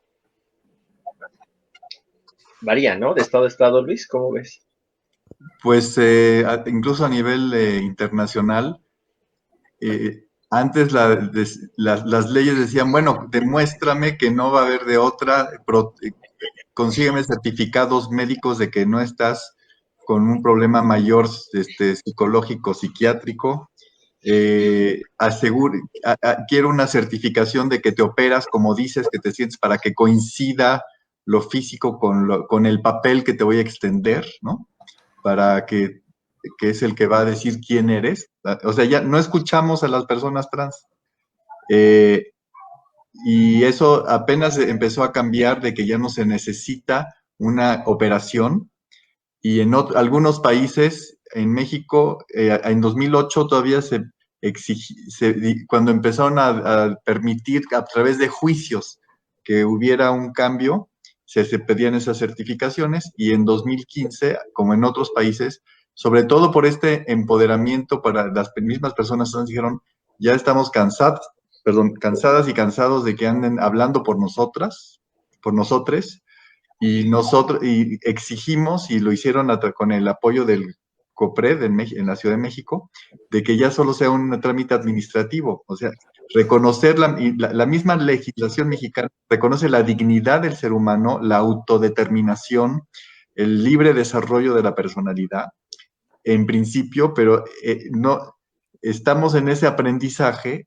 Varía, ¿no? De estado a estado, Luis, ¿cómo ves? Pues incluso a nivel internacional, antes las leyes decían, bueno, demuéstrame que no va a haber de otra, consígueme certificados médicos de que no estás con un problema mayor psicológico, psiquiátrico. Quiero una certificación de que te operas como dices que te sientes para que coincida lo físico con el papel que te voy a extender, ¿no? Para que es el que va a decir quién eres. O sea, ya no escuchamos a las personas trans. Y eso apenas empezó a cambiar de que ya no se necesita una operación. Y en algunos países, en México, en 2008 todavía cuando empezaron a permitir a través de juicios que hubiera un cambio, se pedían esas certificaciones, y en 2015, como en otros países, sobre todo por este empoderamiento para las mismas personas trans, dijeron, ya estamos cansadas y cansados de que anden hablando por nosotros, y exigimos, y lo hicieron con el apoyo del COPRED en la Ciudad de México, de que ya solo sea un trámite administrativo. O sea, reconocer la misma legislación mexicana reconoce la dignidad del ser humano, la autodeterminación, el libre desarrollo de la personalidad, en principio, pero no estamos en ese aprendizaje,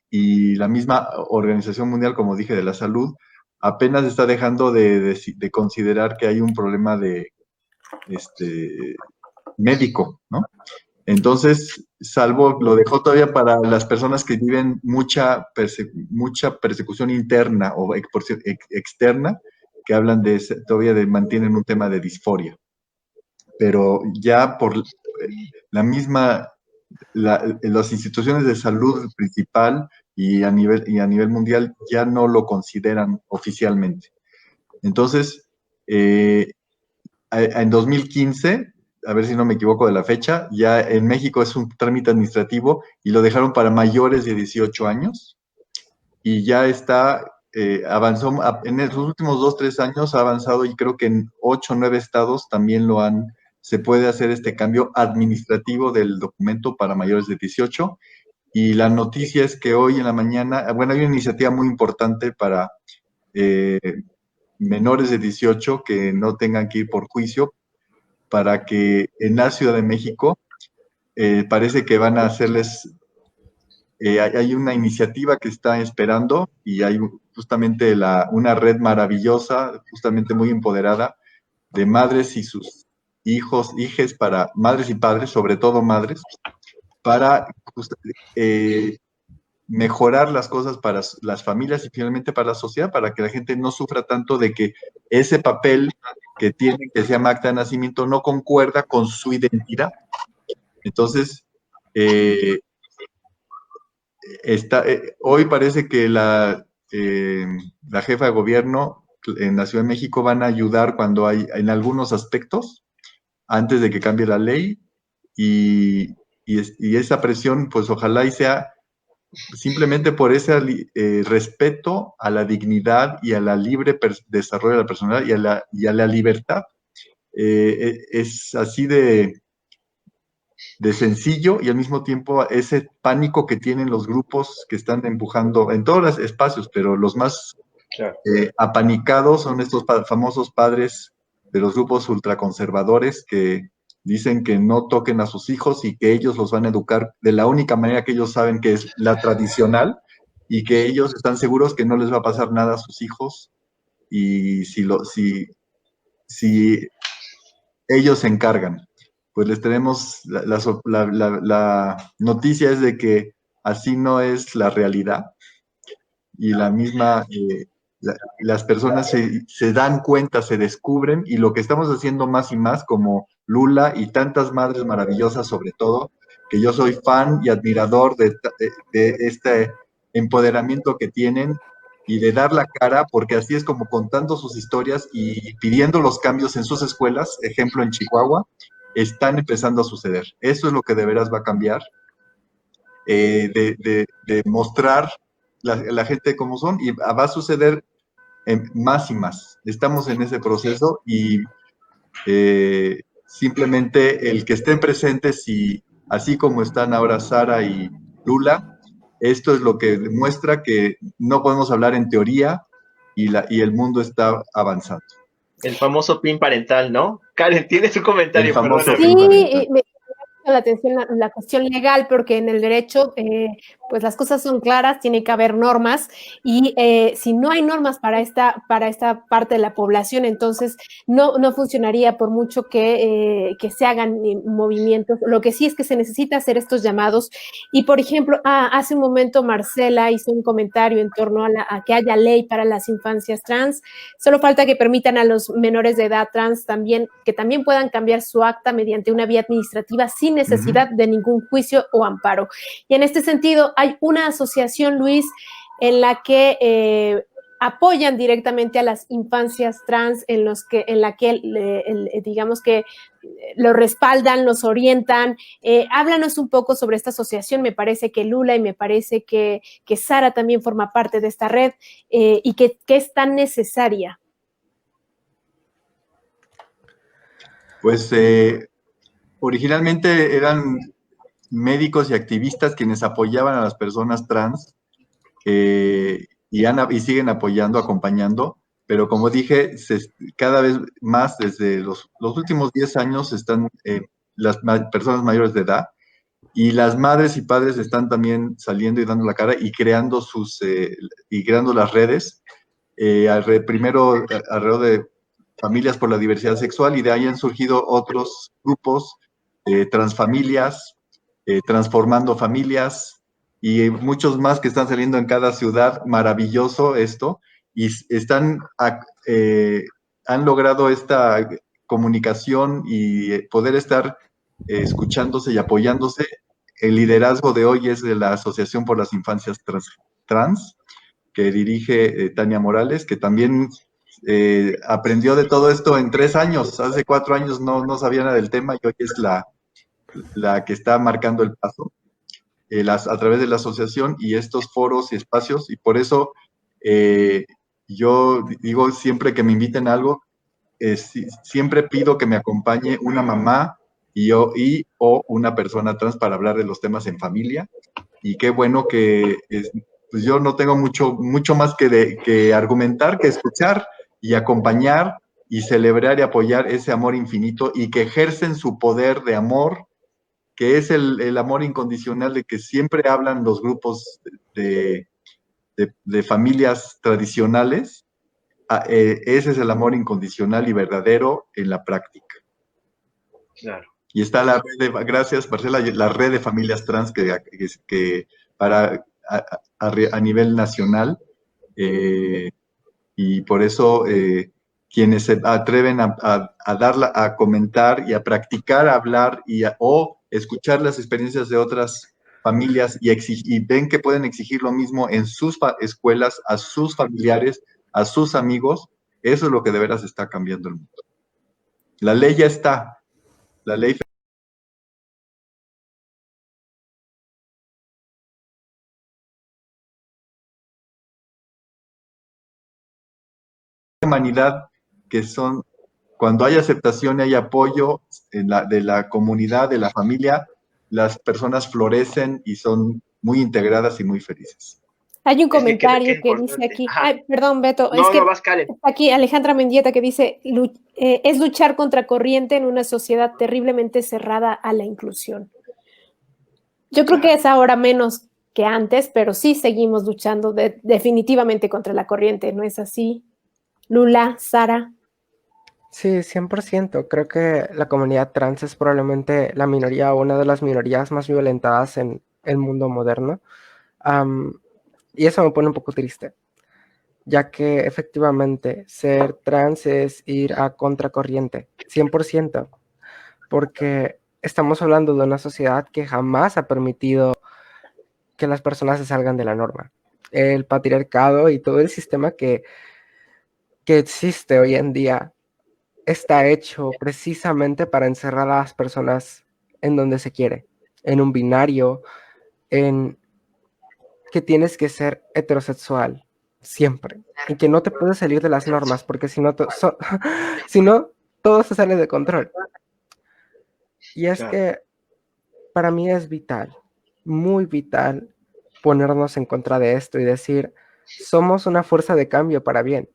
y la misma Organización Mundial, como dije, de la Salud, apenas está dejando de considerar que hay un problema médico, ¿no? Entonces, lo dejó todavía para las personas que viven mucha persecución interna o externa, que hablan todavía mantienen un tema de disforia. Pero ya por las instituciones de salud principal y a nivel mundial ya no lo consideran oficialmente. Entonces, en 2015, a ver si no me equivoco de la fecha, ya en México es un trámite administrativo y lo dejaron para mayores de 18 años, y ya avanzó, en los últimos 2-3 años ha avanzado, y creo que en 8 o 9 estados también se puede hacer este cambio administrativo del documento para mayores de 18. Y la noticia es que hoy en la mañana, bueno, hay una iniciativa muy importante para menores de 18 que no tengan que ir por juicio, para que en la Ciudad de México parece que van a hacerles, hay una iniciativa que está esperando, y hay justamente una red maravillosa, justamente muy empoderada, de madres y sus hijos, hijes, para madres y padres, sobre todo madres, para mejorar las cosas para las familias y finalmente para la sociedad, para que la gente no sufra tanto de que ese papel que tiene, que se llama acta de nacimiento, no concuerda con su identidad. Entonces, hoy parece que la jefa de gobierno en la Ciudad de México van a ayudar cuando hay, en algunos aspectos, antes de que cambie la ley, y esa presión, pues ojalá y sea simplemente por ese respeto a la dignidad y a la libre desarrollo de la personalidad y a la libertad. Es así de sencillo, y al mismo tiempo ese pánico que tienen los grupos que están empujando en todos los espacios, pero los más apanicados son estos famosos padres de los grupos ultraconservadores que dicen que no toquen a sus hijos y que ellos los van a educar de la única manera que ellos saben, que es la tradicional, y que ellos están seguros que no les va a pasar nada a sus hijos, y si ellos se encargan. Pues les tenemos, la noticia es de que así no es la realidad. Y la misma, las personas se dan cuenta, se descubren, y lo que estamos haciendo más y más, como Lula y tantas madres maravillosas, sobre todo, que yo soy fan y admirador de este empoderamiento que tienen y de dar la cara, porque así es como contando sus historias y pidiendo los cambios en sus escuelas, ejemplo en Chihuahua, están empezando a suceder. Eso es lo que de veras va a cambiar, de mostrar la gente como son, y va a suceder más y más. Estamos en ese proceso y simplemente el que estén presentes, y así como están ahora Sara y Lula, esto es lo que demuestra que no podemos hablar en teoría, y el mundo está avanzando. El famoso PIN parental, ¿no? Karen, tienes un comentario, El famoso perdóname. Sí, PIN parental. me llama la atención la cuestión legal, porque en el derecho, pues las cosas son claras, tiene que haber normas, y si no hay normas para esta parte de la población, entonces no funcionaría por mucho que se hagan movimientos. Lo que sí es que se necesita hacer estos llamados. Y, por ejemplo, hace un momento Marcela hizo un comentario en torno a que haya ley para las infancias trans. Solo falta que permitan a los menores de edad trans también, que también puedan cambiar su acta mediante una vía administrativa sin necesidad de ningún juicio o amparo. Y en este sentido, hay una asociación, Luis, en la que apoyan directamente a las infancias trans, en la que digamos que los respaldan, los orientan. Háblanos un poco sobre esta asociación. Me parece que Lula y me parece que Sara también forma parte de esta red, y que es tan necesaria. Pues originalmente eran médicos y activistas quienes apoyaban a las personas trans, y siguen apoyando, acompañando, pero como dije, cada vez más desde los últimos 10 años están las personas mayores de edad, y las madres y padres están también saliendo y dando la cara y creando las redes, primero alrededor de Familias por la Diversidad Sexual, y de ahí han surgido otros grupos, Transfamilias, Transformando Familias, y muchos más que están saliendo en cada ciudad. Maravilloso esto, y han logrado esta comunicación y poder estar escuchándose y apoyándose. El liderazgo de hoy es de la Asociación por las Infancias Trans, que dirige Tania Morales, que también aprendió de todo esto en 3 años. Hace 4 años no sabía nada del tema, y hoy es la que está marcando el paso a través de la asociación y estos foros y espacios. Y por eso yo digo, siempre que me inviten a algo, siempre pido que me acompañe una mamá o una persona trans para hablar de los temas en familia. Y qué bueno que pues yo no tengo mucho más que argumentar, que escuchar y acompañar y celebrar y apoyar ese amor infinito, y que ejercen su poder de amor, que es el amor incondicional de que siempre hablan los grupos de familias tradicionales. Ese es el amor incondicional y verdadero en la práctica. Claro. Y está gracias Marcela, la red de familias trans que para a nivel nacional, y por eso quienes se atreven a comentar y a practicar, a hablar o escuchar las experiencias de otras familias, y ven que pueden exigir lo mismo en sus escuelas, a sus familiares, a sus amigos, eso es lo que de veras está cambiando el mundo. La ley ya está, la ley humanidad, que son, cuando hay aceptación y hay apoyo de la comunidad, de la familia, las personas florecen y son muy integradas y muy felices. Hay un comentario que dice aquí, ay, perdón, Beto, no, es que vas, Karen. Aquí Alejandra Mendieta, que dice, es luchar contra corriente en una sociedad terriblemente cerrada a la inclusión. Yo creo que es ahora menos que antes, pero sí seguimos luchando definitivamente contra la corriente, ¿no es así? Lula, Sara. Sí, 100%. Creo que la comunidad trans es probablemente la minoría o una de las minorías más violentadas en el mundo moderno. Y eso me pone un poco triste, ya que efectivamente ser trans es ir a contracorriente, 100%, porque estamos hablando de una sociedad que jamás ha permitido que las personas se salgan de la norma. El patriarcado y todo el sistema que existe hoy en día está hecho precisamente para encerrar a las personas en donde se quiere, en un binario, en que tienes que ser heterosexual siempre y que no te puedes salir de las normas porque si no, si no todo se sale de control. Y es que para mí es vital, muy vital, ponernos en contra de esto y decir, somos una fuerza de cambio para bien.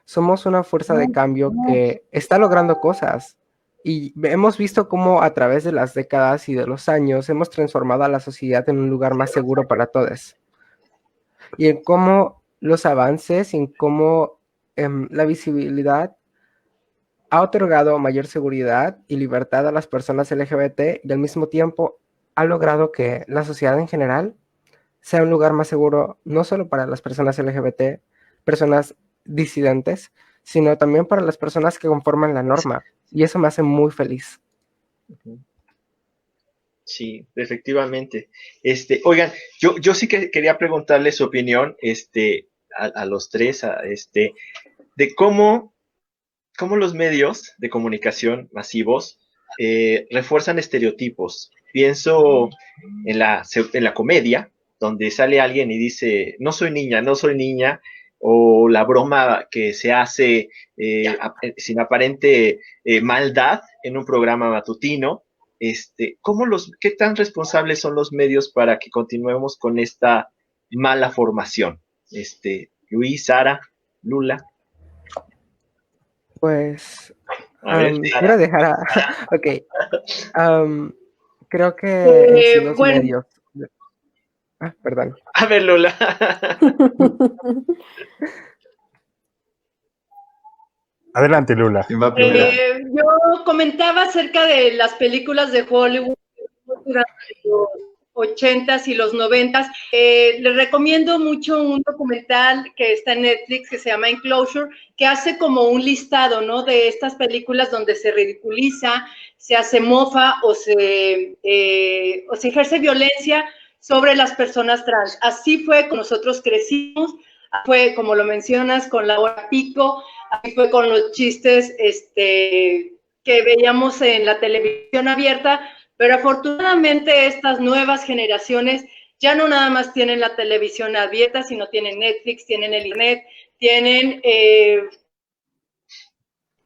Somos una fuerza de cambio que está logrando cosas. Y hemos visto cómo a través de las décadas y de los años hemos transformado a la sociedad en un lugar más seguro para todos. Y en cómo los avances, en cómo la visibilidad ha otorgado mayor seguridad y libertad a las personas LGBT y al mismo tiempo ha logrado que la sociedad en general sea un lugar más seguro, no solo para las personas LGBT, personas disidentes, sino también para las personas que conforman la norma. Y eso me hace muy feliz. Sí, efectivamente. Oigan, yo sí que quería preguntarle su opinión, a los tres, de cómo los medios de comunicación masivos refuerzan estereotipos. Pienso en la comedia, donde sale alguien y dice, no soy niña, o la broma que se hace sin aparente maldad en un programa matutino. ¿Qué tan responsables son los medios para que continuemos con esta mala formación? Luis, Sara, Lula. Pues A ver, quiero dejar a... Ok. Creo que en sí los bueno, medios... perdón. A ver, Lula. Adelante, Lula. ¿Quién va primero? yo comentaba acerca de las películas de Hollywood durante los 80s y los 90s. Les recomiendo mucho un documental que está en Netflix que se llama Enclosure, que hace como un listado, ¿no? De estas películas donde se ridiculiza, se hace mofa o se ejerce violencia sobre las personas trans. Así fue con nosotros crecimos, fue como lo mencionas con la hora pico, así fue con los chistes que veíamos en la televisión abierta, pero afortunadamente estas nuevas generaciones ya no nada más tienen la televisión abierta, sino tienen Netflix, tienen el internet, tienen,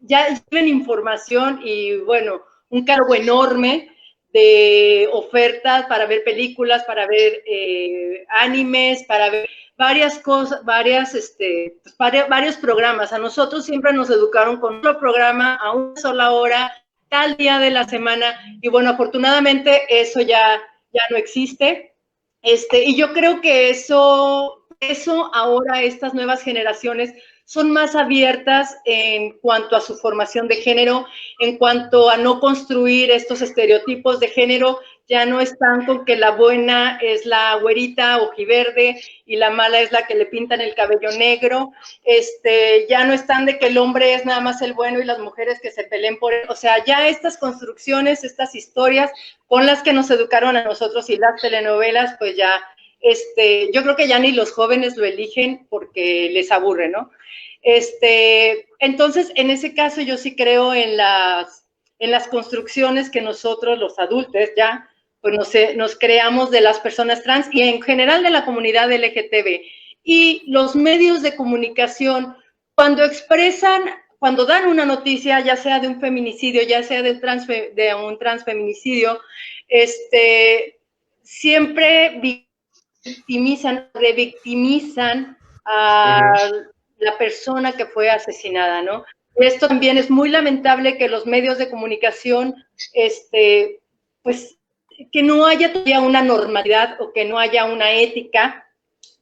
ya tienen información y bueno, un cargo enorme de ofertas para ver películas, para ver animes, para ver varias cosas, varios programas. A nosotros siempre nos educaron con un programa a una sola hora, tal día de la semana, y bueno, afortunadamente eso ya no existe. Y yo creo que eso ahora estas nuevas generaciones son más abiertas en cuanto a su formación de género, en cuanto a no construir estos estereotipos de género. Ya no están con que la buena es la güerita ojiverde y la mala es la que le pintan el cabello negro. Ya no están de que el hombre es nada más el bueno y las mujeres que se peleen por él. O sea, ya estas construcciones, estas historias con las que nos educaron a nosotros y las telenovelas, pues ya, yo creo que ya ni los jóvenes lo eligen porque les aburre, ¿no? Entonces, en ese caso yo sí creo en las construcciones que nosotros, los adultos, ya, pues nos creamos de las personas trans y en general de la comunidad LGTB. Y los medios de comunicación, cuando dan una noticia, ya sea de un feminicidio, ya sea de un transfeminicidio, siempre revictimizan a la persona que fue asesinada, ¿no? Esto también es muy lamentable que los medios de comunicación, pues, que no haya todavía una normalidad o que no haya una ética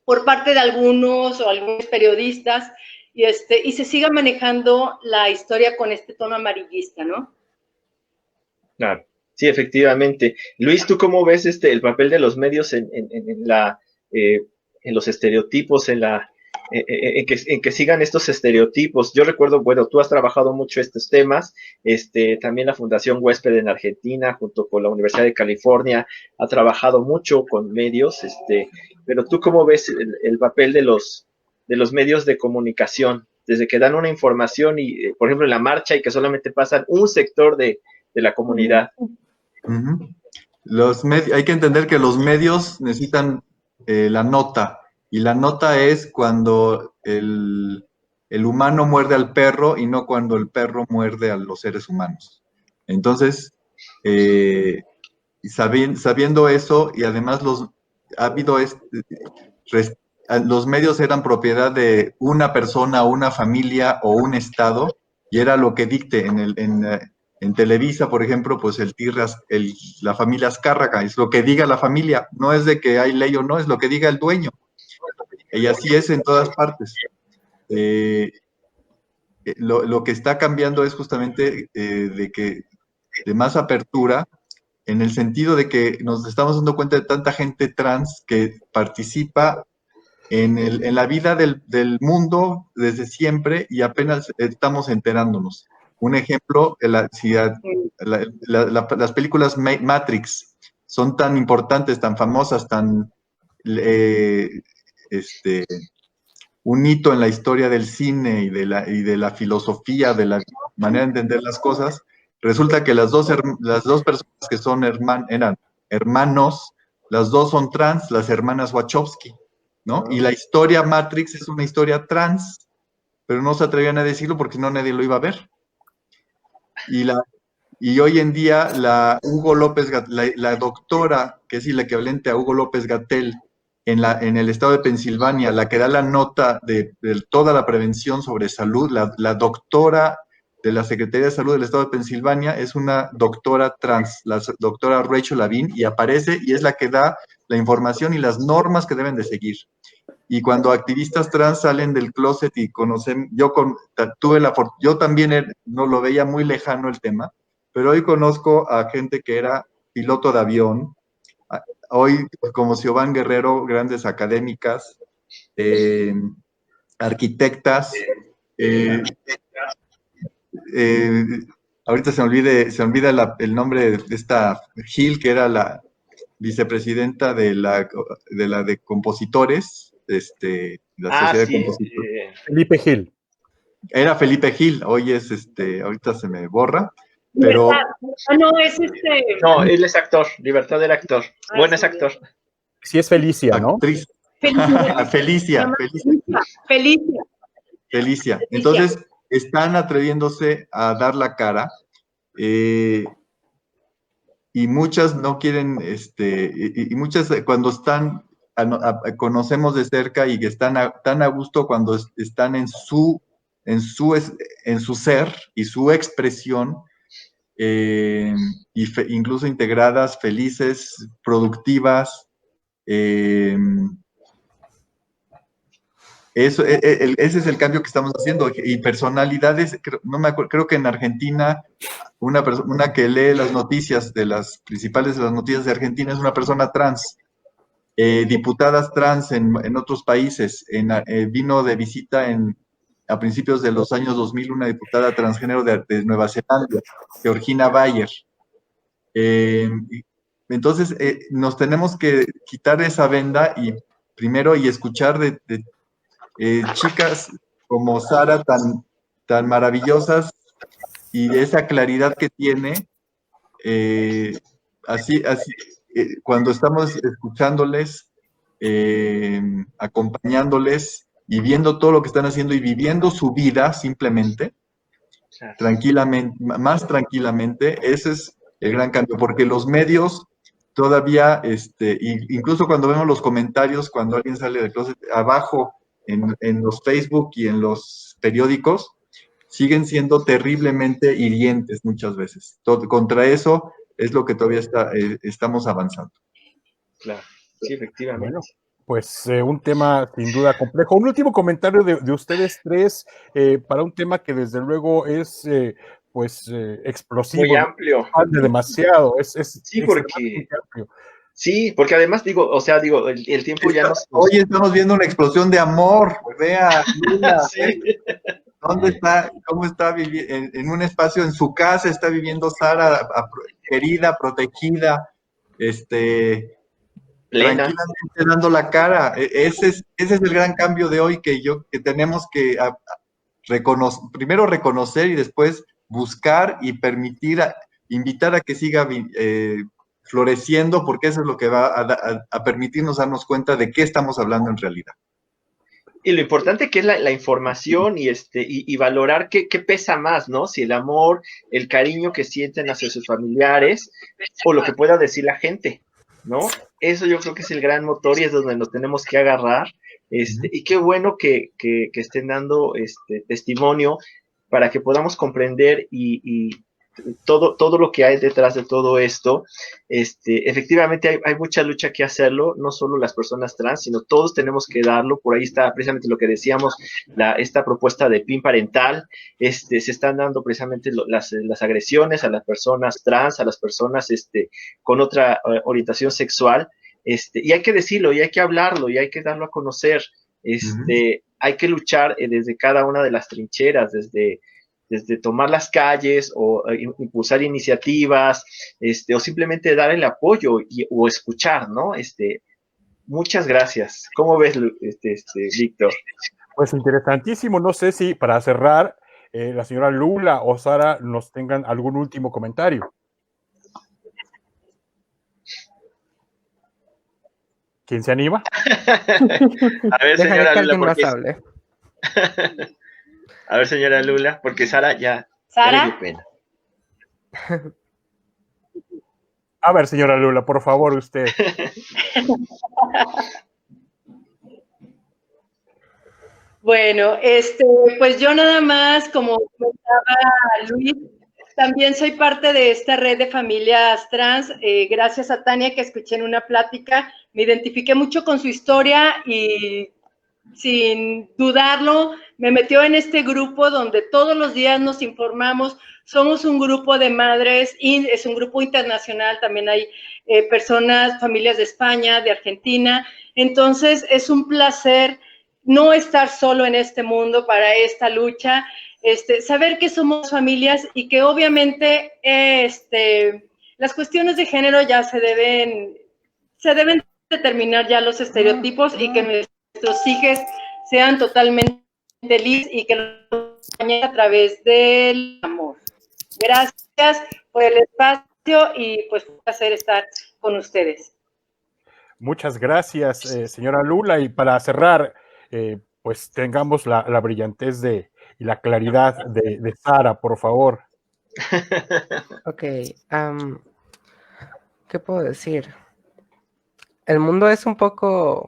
por parte de algunos o algunos periodistas y se siga manejando la historia con este tono amarillista, ¿no? Claro. Sí, efectivamente. Luis, ¿tú cómo ves el papel de los medios en los estereotipos, en que sigan estos estereotipos? Yo recuerdo, bueno, tú has trabajado mucho estos temas, también la Fundación Huésped en Argentina, junto con la Universidad de California, ha trabajado mucho con medios, pero tú cómo ves el papel de los medios de comunicación, desde que dan una información y, por ejemplo, en la marcha y que solamente pasan un sector de la comunidad. Uh-huh. Hay que entender que los medios necesitan la nota, y la nota es cuando el humano muerde al perro y no cuando el perro muerde a los seres humanos. Entonces, sabiendo eso, y además los medios eran propiedad de una persona, una familia o un estado, y era lo que dicte en Televisa, por ejemplo, pues la familia Azcárraga, es lo que diga la familia, no es de que hay ley o no, es lo que diga el dueño. Y así es en todas partes. Lo que está cambiando es justamente de más apertura, en el sentido de que nos estamos dando cuenta de tanta gente trans que participa en la vida del mundo desde siempre y apenas estamos enterándonos. Un ejemplo, las películas Matrix son tan importantes, tan famosas, un hito en la historia del cine y de la filosofía, de la manera de entender las cosas. Resulta que las dos personas que eran hermanos, las dos son trans, las hermanas Wachowski, ¿no? Y la historia Matrix es una historia trans, pero no se atrevían a decirlo porque no nadie lo iba a ver. Y hoy en día la doctora, que es el equivalente a Hugo López-Gatell en el estado de Pensilvania, la que da la nota de toda la prevención sobre salud, la doctora de la Secretaría de Salud del estado de Pensilvania es una doctora trans, la doctora Rachel Levine, y aparece y es la que da la información y las normas que deben de seguir. Y cuando activistas trans salen del closet y yo también no lo veía muy lejano el tema, pero hoy conozco a gente que era piloto de avión, hoy como Siobhan Guerrero, grandes académicas, arquitectas, ahorita se olvida el nombre de esta Gil, que era la vicepresidenta de compositores, la sociedad de compositores. Felipe Gil. Era Felipe Gil, hoy es ahorita se me borra, pero... No, es No, él es actor, Libertad era actor. Bueno, es actor. Sí, es Felicia, ¿no? Actriz. Felicia. Entonces, están atreviéndose a dar la cara, y muchas no quieren, y muchas cuando conocemos de cerca y que están tan a gusto cuando están en su ser y su expresión, incluso integradas, felices, productivas. Ese es el cambio que estamos haciendo. Y personalidades, creo que en Argentina, una que lee las noticias de las principales de las noticias de Argentina es una persona trans. Diputadas trans en otros países. Vino de visita a principios de los años 2000 una diputada transgénero de Nueva Zelanda, Georgina Bayer. Entonces, nos tenemos que quitar esa venda y escuchar de chicas como Sara tan maravillosas y de esa claridad que tiene, cuando estamos escuchándoles, acompañándoles y viendo todo lo que están haciendo y viviendo su vida simplemente, tranquilamente, más tranquilamente, ese es el gran cambio, porque los medios todavía, incluso cuando vemos los comentarios, cuando alguien sale del closet, abajo en los Facebook y en los periódicos, siguen siendo terriblemente hirientes muchas veces. Contra eso es lo que todavía estamos avanzando. Claro, sí, efectivamente. Bueno, pues un tema sin duda complejo. Un último comentario de ustedes tres para un tema que desde luego es pues explosivo, muy amplio. expande demasiado, es Sí, porque extremadamente amplio. sí, porque además digo, o sea, digo, el tiempo ya nos Hoy estamos viendo una explosión de amor. Vea, Lula, sí. ¿dónde está? ¿Cómo está viviendo? En un espacio en su casa está viviendo Sara, querida, protegida, Plena. tranquilamente dando la cara. Ese es el gran cambio de hoy que tenemos que primero reconocer y después buscar y invitar a que siga floreciendo, porque eso es lo que va a permitirnos darnos cuenta de qué estamos hablando en realidad. Y lo importante que es la información y valorar qué pesa más, ¿no? Si el amor, el cariño que sienten hacia sus familiares o lo que pueda decir la gente, ¿no? Eso yo creo que es el gran motor y es donde nos tenemos que agarrar. Y qué bueno que estén dando testimonio para que podamos comprender y todo lo que hay detrás de todo esto. Efectivamente hay mucha lucha que hacerlo, no solo las personas trans, sino todos tenemos que darlo. Por ahí está precisamente lo que decíamos, esta propuesta de PIN parental. Se están dando precisamente las agresiones a las personas trans, a las personas con otra orientación sexual, y hay que decirlo, y hay que hablarlo, y hay que darlo a conocer. Hay que luchar desde cada una de las trincheras, desde tomar las calles o impulsar iniciativas, o simplemente dar el apoyo o escuchar, ¿no? Muchas gracias. ¿Cómo ves, Víctor? Pues interesantísimo. No sé si para cerrar, la señora Lula o Sara nos tengan algún último comentario. ¿Quién se anima? A ver, Dejaré señora que Lula, alguien más hable. A ver, señora Lula, porque Sara ya le dio pena. A ver, señora Lula, por favor, usted. Bueno, pues yo nada más, como comentaba Luis, también soy parte de esta red de familias trans. Gracias a Tania, que escuché en una plática, me identifiqué mucho con su historia y sin dudarlo me metió en este grupo donde todos los días nos informamos. Somos un grupo de madres, y es un grupo internacional, también hay personas, familias de España, de Argentina. Entonces es un placer no estar solo en este mundo para esta lucha, saber que somos familias y que obviamente las cuestiones de género ya se deben determinar ya los estereotipos y que nuestros hijos sean totalmente libres y que lo hagan a través del amor. Gracias por el espacio y pues un placer estar con ustedes. Muchas gracias, señora Lula. Y para cerrar, pues tengamos la brillantez y la claridad de Sara, por favor. Ok, ¿qué puedo decir? El mundo es un poquito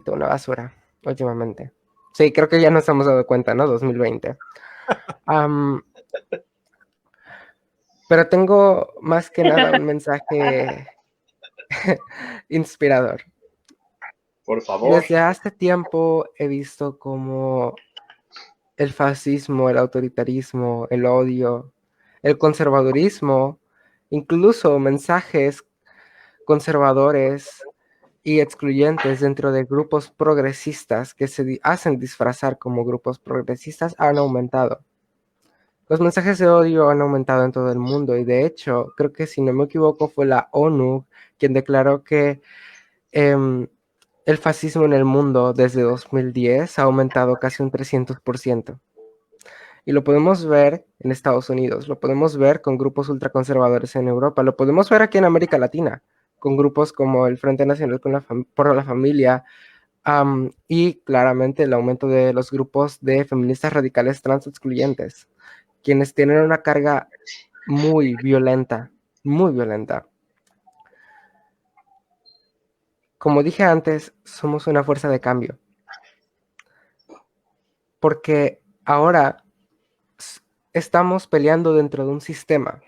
una basura últimamente. Sí, creo que ya nos hemos dado cuenta, ¿no? 2020. Pero tengo más que nada un mensaje inspirador. Por favor. Desde hace tiempo he visto cómo el fascismo, el autoritarismo, el odio, el conservadurismo, incluso mensajes conservadores y excluyentes dentro de grupos progresistas que se hacen disfrazar como grupos progresistas han aumentado. Los mensajes de odio han aumentado en todo el mundo y de hecho, creo que si no me equivoco fue la ONU quien declaró que el fascismo en el mundo desde 2010 ha aumentado casi un 300%. Y lo podemos ver en Estados Unidos, lo podemos ver con grupos ultraconservadores en Europa, lo podemos ver aquí en América Latina, con grupos como el Frente Nacional por la Familia, y claramente el aumento de los grupos de feministas radicales trans excluyentes, quienes tienen una carga muy violenta, muy violenta. Como dije antes, somos una fuerza de cambio. Porque ahora estamos peleando dentro de un sistema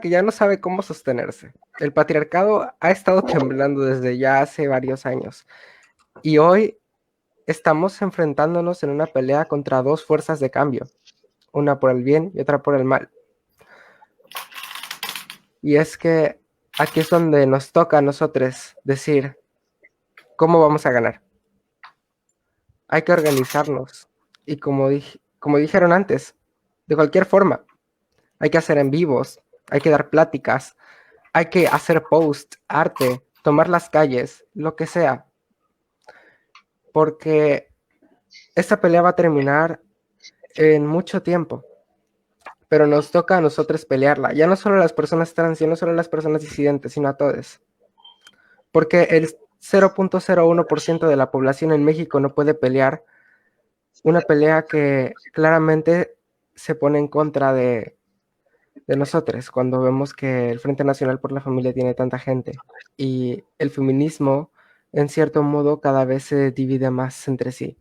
que ya no sabe cómo sostenerse. El patriarcado ha estado temblando desde ya hace varios años. Y hoy estamos enfrentándonos en una pelea contra dos fuerzas de cambio. una por el bien y otra por el mal. Y es que aquí es donde nos toca a nosotros decir cómo vamos a ganar. Hay que organizarnos. Y como dijeron antes, de cualquier forma, hay que hacer en vivos, hay que dar pláticas, hay que hacer post, arte, tomar las calles, lo que sea. Porque esta pelea va a terminar en mucho tiempo. Pero nos toca a nosotros pelearla. Ya no solo a las personas trans, ya no solo a las personas disidentes, sino a todos. Porque el 0.01% de la población en México no puede pelear una pelea que claramente se pone en contra de nosotros, cuando vemos que el Frente Nacional por la Familia tiene tanta gente. Y el feminismo, en cierto modo, cada vez se divide más entre sí.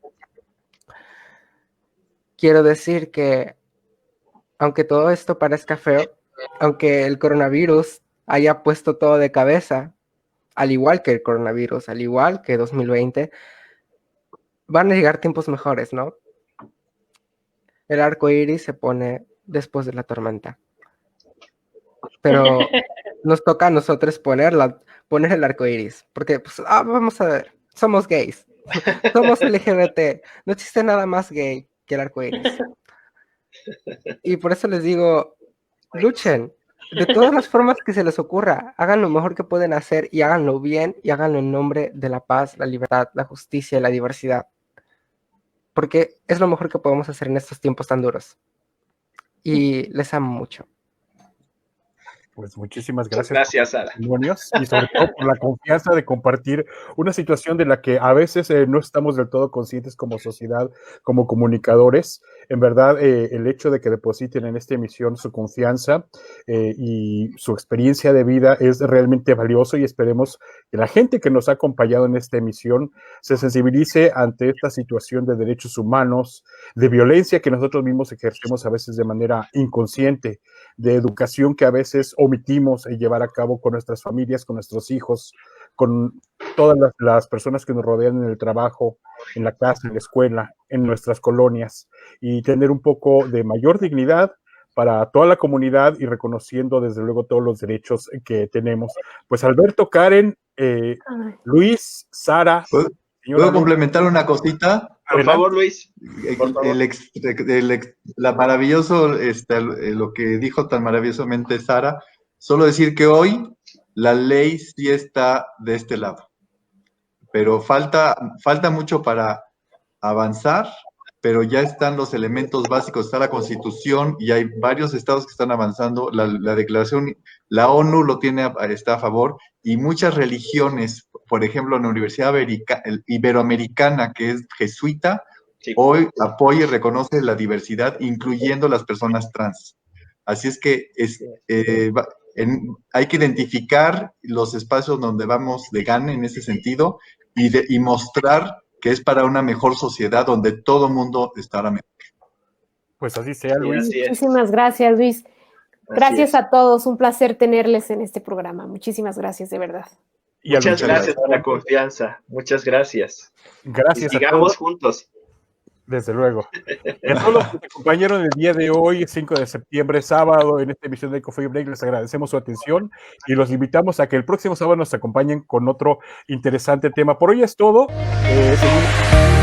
Quiero decir que aunque todo esto parezca feo, aunque el coronavirus haya puesto todo de cabeza, al igual que el coronavirus, al igual que 2020, van a llegar tiempos mejores, ¿no? El arco iris se pone después de la tormenta. Pero nos toca a nosotros poner el arco iris, porque pues, vamos a ver, somos gays, somos LGBT, no existe nada más gay que el arco iris. Y por eso les digo, luchen de todas las formas que se les ocurra, hagan lo mejor que pueden hacer y háganlo bien y háganlo en nombre de la paz, la libertad, la justicia y la diversidad. Porque es lo mejor que podemos hacer en estos tiempos tan duros. Y les amo mucho. Pues muchísimas gracias. Gracias, Sara. Y sobre todo por la confianza de compartir una situación de la que a veces no estamos del todo conscientes como sociedad, como comunicadores. En verdad, el hecho de que depositen en esta emisión su confianza y su experiencia de vida es realmente valioso, y esperemos que la gente que nos ha acompañado en esta emisión se sensibilice ante esta situación de derechos humanos, de violencia que nosotros mismos ejercemos a veces de manera inconsciente, de educación que a veces omitimos llevar a cabo con nuestras familias, con nuestros hijos, con todas las personas que nos rodean en el trabajo, en la casa, en la escuela, en nuestras colonias, y tener un poco de mayor dignidad para toda la comunidad y reconociendo desde luego todos los derechos que tenemos. Pues Alberto, Karen, Luis, Sara. ¿Puedo complementar una cosita? Por favor, Luis. Por favor. La maravilloso, lo que dijo tan maravillosamente Sara, solo decir que hoy la ley sí está de este lado, pero falta mucho para avanzar, pero ya están los elementos básicos, está la Constitución y hay varios estados que están avanzando, la declaración, la ONU está a favor, y muchas religiones, por ejemplo, la Universidad Iberoamericana, que es jesuita, sí, hoy apoya y reconoce la diversidad, incluyendo las personas trans. Así es que hay que identificar los espacios donde vamos de gane en ese sentido y mostrar que es para una mejor sociedad donde todo mundo estará mejor. Pues así sea, Luis. Así Muchísimas gracias, Luis. Gracias a todos, un placer tenerles en este programa. Muchísimas gracias, de verdad. Muchas gracias por la confianza. Muchas gracias. Gracias. Y sigamos juntos. Desde luego. Y a todos los que te acompañaron el día de hoy, 5 de septiembre, sábado, en esta emisión de Coffee Break, les agradecemos su atención y los invitamos a que el próximo sábado nos acompañen con otro interesante tema. Por hoy es todo. Seguimos